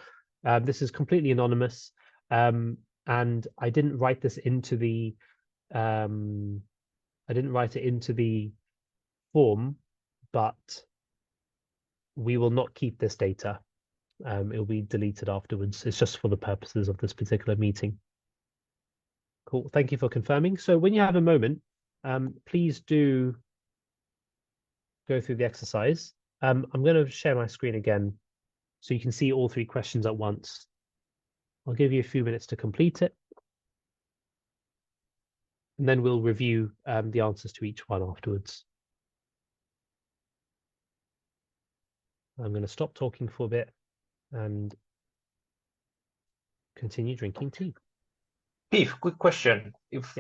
Speaker 1: This is completely anonymous. And I didn't write this into the form, but we will not keep this data. It will be deleted afterwards. It's just for the purposes of this particular meeting. Cool. Thank you for confirming. So when you have a moment, please do go through the exercise. I'm going to share my screen again so you can see all three questions at once. I'll give you a few minutes to complete it. And then we'll review the answers to each one afterwards. I'm going to stop talking for a bit and continue drinking tea.
Speaker 3: Steve, quick question. If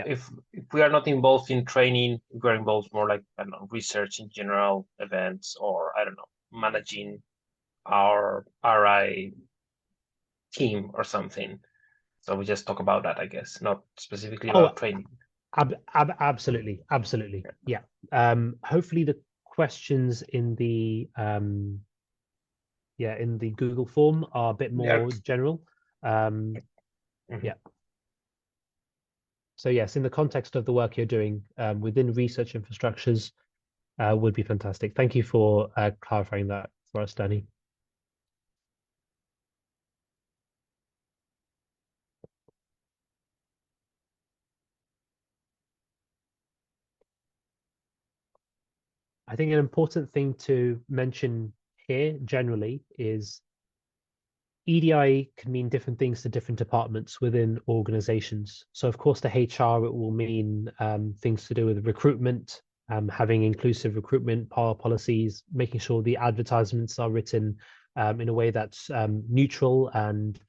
Speaker 3: we are not involved in training, if we're involved more like, I don't know, research in general, events, or I don't know, managing our RI team or something. So we just talk about that, I guess, not specifically about training.
Speaker 1: Absolutely. Yeah. Hopefully the questions in the in the Google form are a bit more general. Yeah. So yes, in the context of the work you're doing within research infrastructures would be fantastic. Thank you for clarifying that for us, Danny. I think an important thing to mention here generally is EDI can mean different things to different departments within organizations. So of course, to HR, it will mean things to do with recruitment, having inclusive recruitment policies, making sure the advertisements are written in a way that's neutral and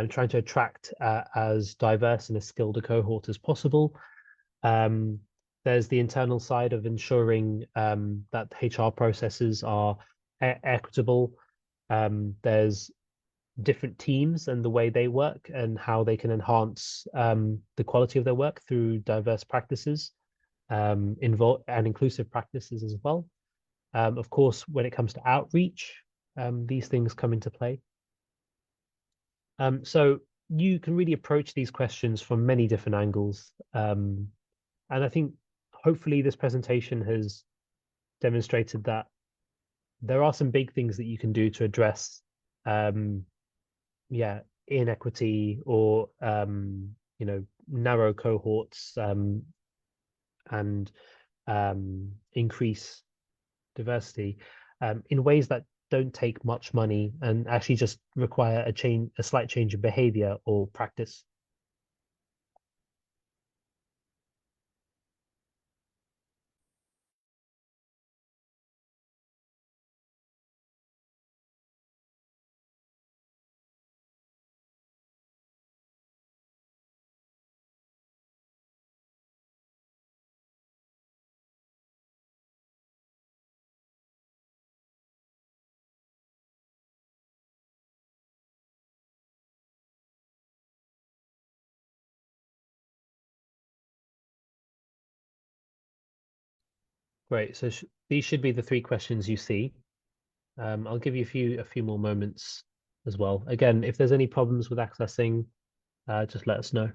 Speaker 1: trying to attract as diverse and as skilled a cohort as possible. There's the internal side of ensuring that HR processes are equitable. There's different teams and the way they work and how they can enhance the quality of their work through diverse practices and inclusive practices as well. Of course, when it comes to outreach, these things come into play. So you can really approach these questions from many different angles. And I think hopefully this presentation has demonstrated that there are some big things that you can do to address inequity or narrow cohorts and increase diversity in ways that don't take much money and actually just require a slight change of behavior or practice. Great. So these should be the three questions you see. I'll give you a few more moments as well. Again, if there's any problems with accessing, just let us know.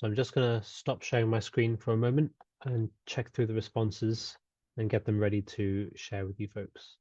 Speaker 1: So I'm just going to stop sharing my screen for a moment and check through the responses and get them ready to share with you folks.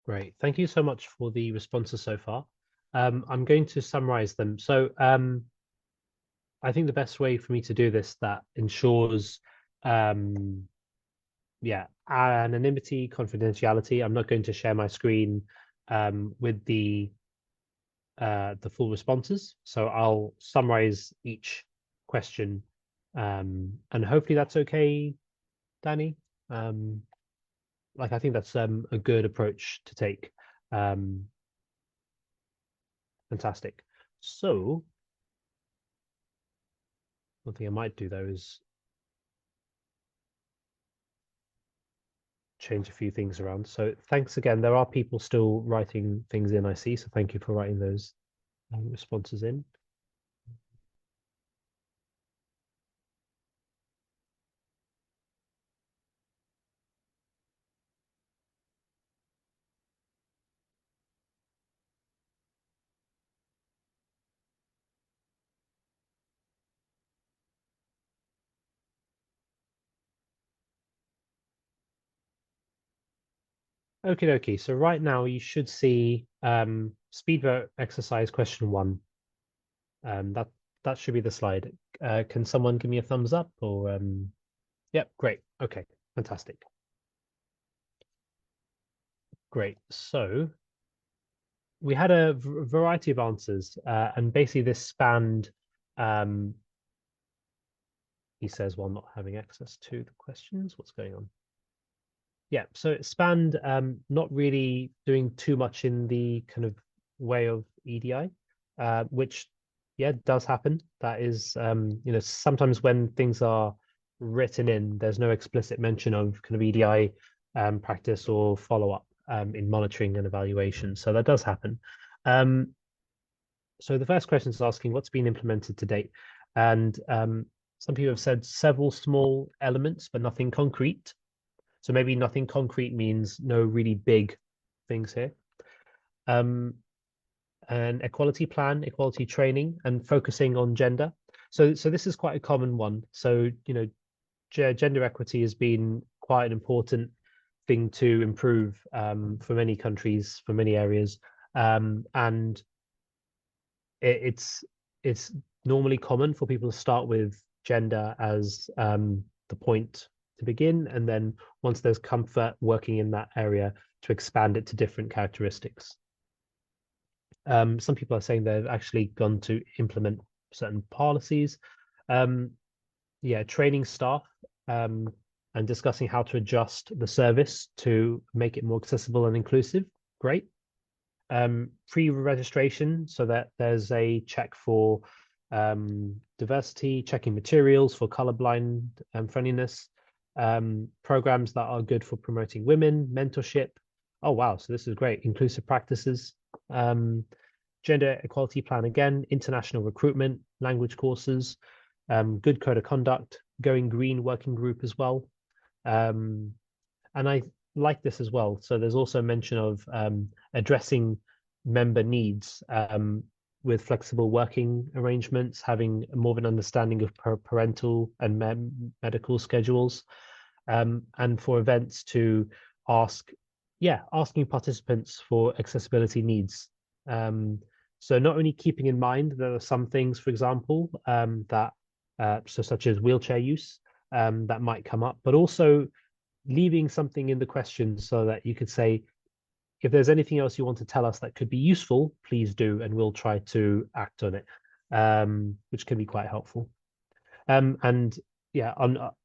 Speaker 1: Great. Thank you so much for the responses so far. I'm going to summarize them. So I think the best way for me to do this that ensures anonymity, confidentiality. I'm not going to share my screen with the full responses. So I'll summarize each question, and hopefully that's okay, Danny. Like I think that's a good approach to take. Fantastic. So one thing I might do though is change a few things around. So thanks again. There are people still writing things in, I see. So thank you for writing those responses in. Okie dokie. So right now you should see speed vote exercise question 1. That should be the slide. Can someone give me a thumbs up or yep, great. Okay, fantastic. Great. So we had a variety of answers, and basically this spanned he says while not having access to the questions. What's going on? Yeah, so it spanned not really doing too much in the kind of way of EDI, which, yeah, does happen. That is, sometimes when things are written in, there's no explicit mention of kind of EDI practice or follow-up in monitoring and evaluation. So that does happen. So the first question is asking what's been implemented to date. And some people have said several small elements, but nothing concrete. So maybe nothing concrete means no really big things here. An equality plan, equality training, and focusing on gender. So this is quite a common one. So, gender equity has been quite an important thing to improve for many countries, for many areas. And it's normally common for people to start with gender as the point to begin, and then once there's comfort working in that area to expand it to different characteristics. Some people are saying they've actually gone to implement certain policies. Training staff and discussing how to adjust the service to make it more accessible and inclusive. Great. Pre-registration so that there's a check for diversity, checking materials for colorblind friendliness, programs that are good for promoting women, mentorship. Oh, wow. So this is great. Inclusive practices, gender equality plan again, international recruitment, language courses, good code of conduct, going green working group as well. And I like this as well. So there's also mention of addressing member needs with flexible working arrangements, having more of an understanding of parental and medical schedules, and for events to asking participants for accessibility needs. So not only keeping in mind there are some things, for example, such as wheelchair use that might come up, but also leaving something in the question so that you could say, if there's anything else you want to tell us that could be useful, please do, and we'll try to act on it, which can be quite helpful. And yeah,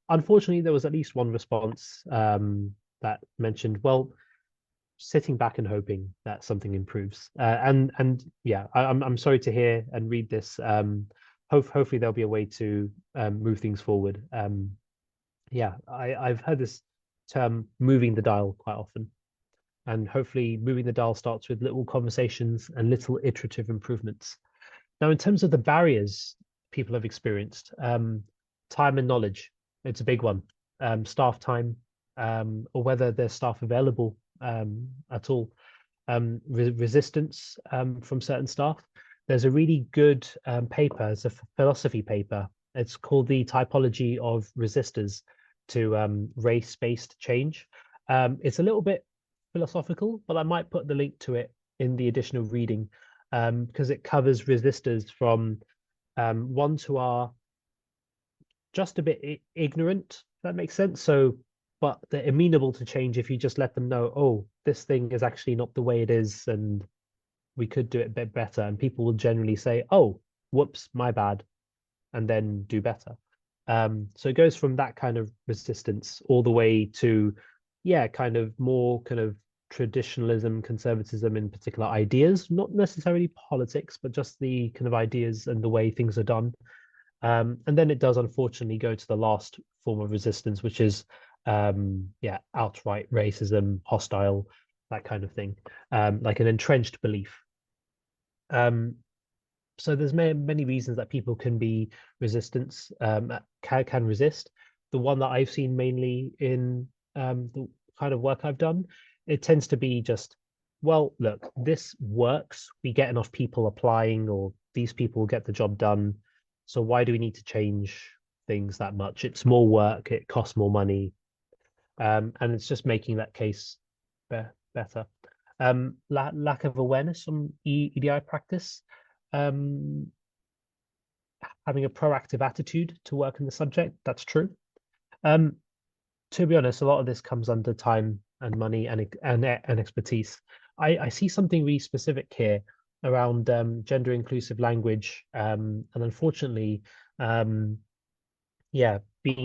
Speaker 1: unfortunately, there was at least one response that mentioned, well, sitting back and hoping that something improves. And yeah, I'm sorry to hear and read this. Hopefully there'll be a way to move things forward. Yeah, I've heard this term moving the dial quite often. And hopefully moving the dial starts with little conversations and little iterative improvements. Now, in terms of the barriers people have experienced, time and knowledge, it's a big one. Staff time, or whether there's staff available at all. Resistance from certain staff. There's a really good paper, it's a philosophy paper. It's called The Typology of Resistors to Race-Based Change. It's a little bit philosophical, but I might put the link to it in the additional reading because it covers resistors from ones who are just a bit ignorant, if that makes sense. So, but they're amenable to change if you just let them know, oh, this thing is actually not the way it is, and we could do it a bit better. And people will generally say, oh, whoops, my bad, and then do better. So it goes from that kind of resistance all the way to, yeah, kind of more kind of traditionalism, conservatism in particular ideas, not necessarily politics, but just the kind of ideas and the way things are done. And then it does unfortunately go to the last form of resistance, which is outright racism, hostile, that kind of thing, like an entrenched belief. So there's many reasons that people can be resistance, can resist. The one that I've seen mainly in the kind of work I've done, it tends to be just, well, look, this works. We get enough people applying, or these people get the job done. So why do we need to change things that much? It's more work, it costs more money. And it's just making that case better. Lack of awareness on EDI practice. Having a proactive attitude to work in the subject, that's true. To be honest, a lot of this comes under time and money and expertise. I see something really specific here around gender inclusive language, and unfortunately, being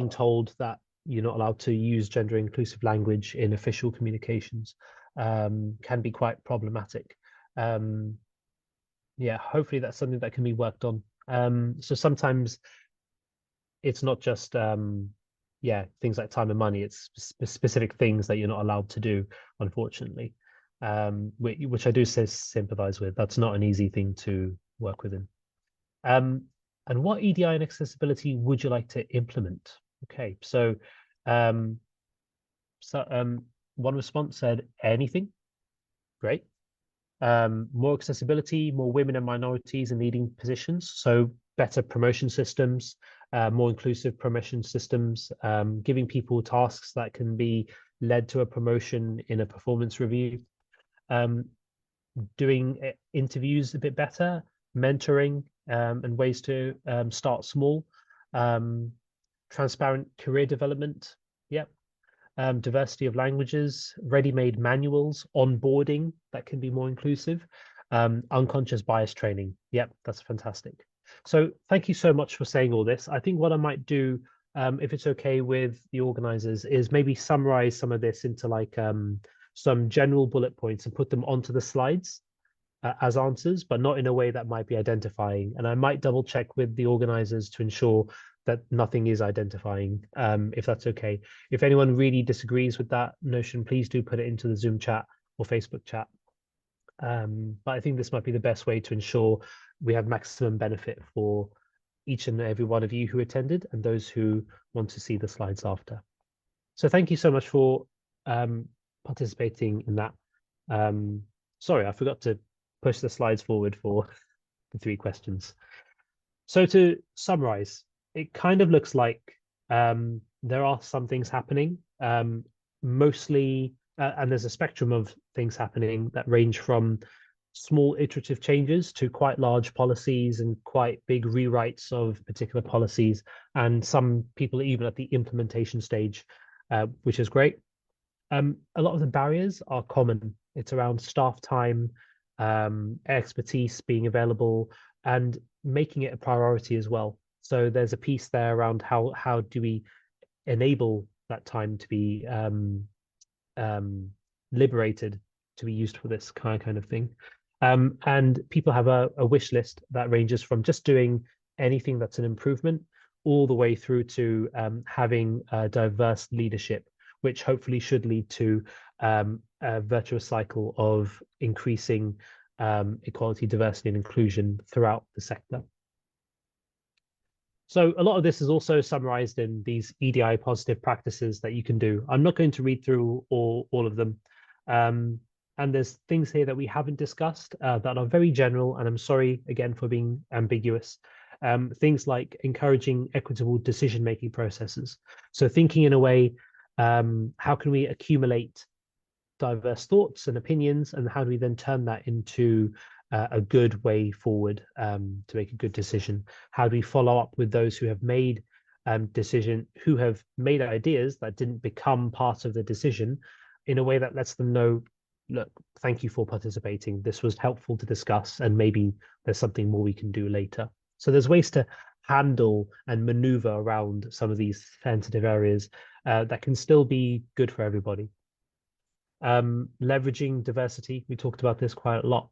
Speaker 1: told that you're not allowed to use gender inclusive language in official communications can be quite problematic. Hopefully that's something that can be worked on. So sometimes it's not just things like time and money, it's specific things that you're not allowed to do, unfortunately, which I do sympathize with. That's not an easy thing to work within. And what EDI and accessibility would you like to implement? Okay, so one response said anything. Great. More accessibility, more women and minorities in leading positions. So better promotion systems, more inclusive promotion systems, giving people tasks that can be led to a promotion in a performance review, doing interviews a bit better, mentoring, and ways to start small, transparent career development. Yep. Diversity of languages, ready-made manuals, onboarding that can be more inclusive, unconscious bias training. Yep, that's fantastic. So thank you so much for saying all this. I think what I might do, if it's okay with the organizers, is maybe summarize some of this into like some general bullet points and put them onto the slides. as answers, but not in a way that might be identifying. And I might double check with the organizers to ensure that nothing is identifying, if that's okay. If anyone really disagrees with that notion, please do put it into the Zoom chat or Facebook chat. But I think this might be the best way to ensure we have maximum benefit for each and every one of you who attended and those who want to see the slides after. So thank you so much for participating in that. Sorry, I forgot to push the slides forward for the 3 questions. So to summarize, it kind of looks like there are some things happening, mostly, and there's a spectrum of things happening that range from small iterative changes to quite large policies and quite big rewrites of particular policies. And some people are even at the implementation stage, which is great. A lot of the barriers are common. It's around staff time, expertise being available, and making it a priority as well. So there's a piece there around how do we enable that time to be liberated to be used for this kind of thing. And people have a wish list that ranges from just doing anything that's an improvement all the way through to having diverse leadership, which hopefully should lead to a virtuous cycle of increasing equality, diversity, and inclusion throughout the sector. So a lot of this is also summarized in these EDI positive practices that you can do. I'm not going to read through all of them. And there's things here that we haven't discussed that are very general, and I'm sorry again for being ambiguous. Things like encouraging equitable decision-making processes. So thinking in a way, how can we accumulate diverse thoughts and opinions, and how do we then turn that into a good way forward to make a good decision? How do we follow up with those who have made who have made ideas that didn't become part of the decision in a way that lets them know, look, thank you for participating. This was helpful to discuss, and maybe there's something more we can do later. So there's ways to handle and maneuver around some of these sensitive areas that can still be good for everybody. Leveraging diversity, we talked about this quite a lot,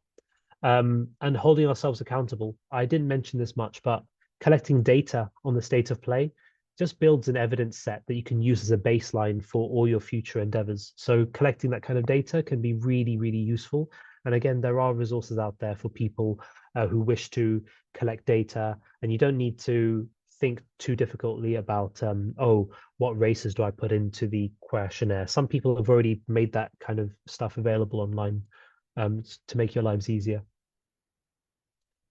Speaker 1: and holding ourselves accountable. I didn't mention this much, but collecting data on the state of play just builds an evidence set that you can use as a baseline for all your future endeavors. So collecting that kind of data can be really, really useful. And again, there are resources out there for people who wish to collect data, and you don't need to think too difficultly about, oh, what races do I put into the questionnaire? Some people have already made that kind of stuff available online to make your lives easier.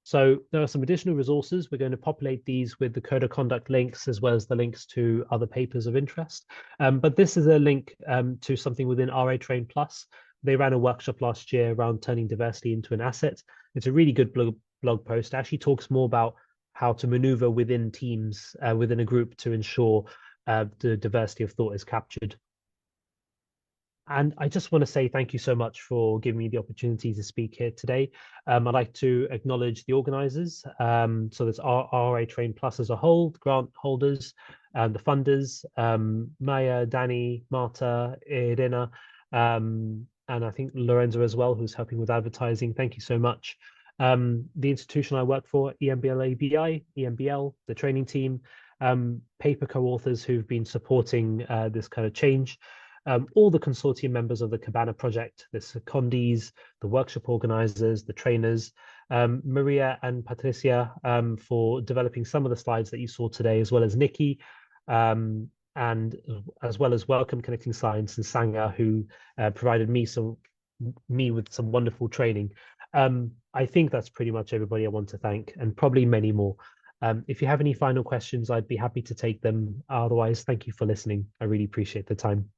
Speaker 1: So there are some additional resources. We're going to populate these with the code of conduct links, as well as the links to other papers of interest. But this is a link to something within RItrainPlus. They ran a workshop last year around turning diversity into an asset. It's a really good blog post. It actually talks more about how to maneuver within teams, within a group, to ensure the diversity of thought is captured. And I just want to say thank you so much for giving me the opportunity to speak here today. I'd like to acknowledge the organizers. So there's RItrainPlus as a whole, the grant holders, the funders, Maya, Danny, Marta, Irina, and I think Lorenzo as well, who's helping with advertising. Thank you so much. The institution I work for, EMBL-EBI, EMBL, the training team, paper co-authors who've been supporting this kind of change. All the consortium members of the Cabana project, the secondees, the workshop organizers, the trainers, Maria and Patricia for developing some of the slides that you saw today, as well as Nikki, and as well as Welcome Connecting Science and Sangha, who provided me with some wonderful training. I think that's pretty much everybody I want to thank, and probably many more. If you have any final questions, I'd be happy to take them. Otherwise, thank you for listening. I really appreciate the time.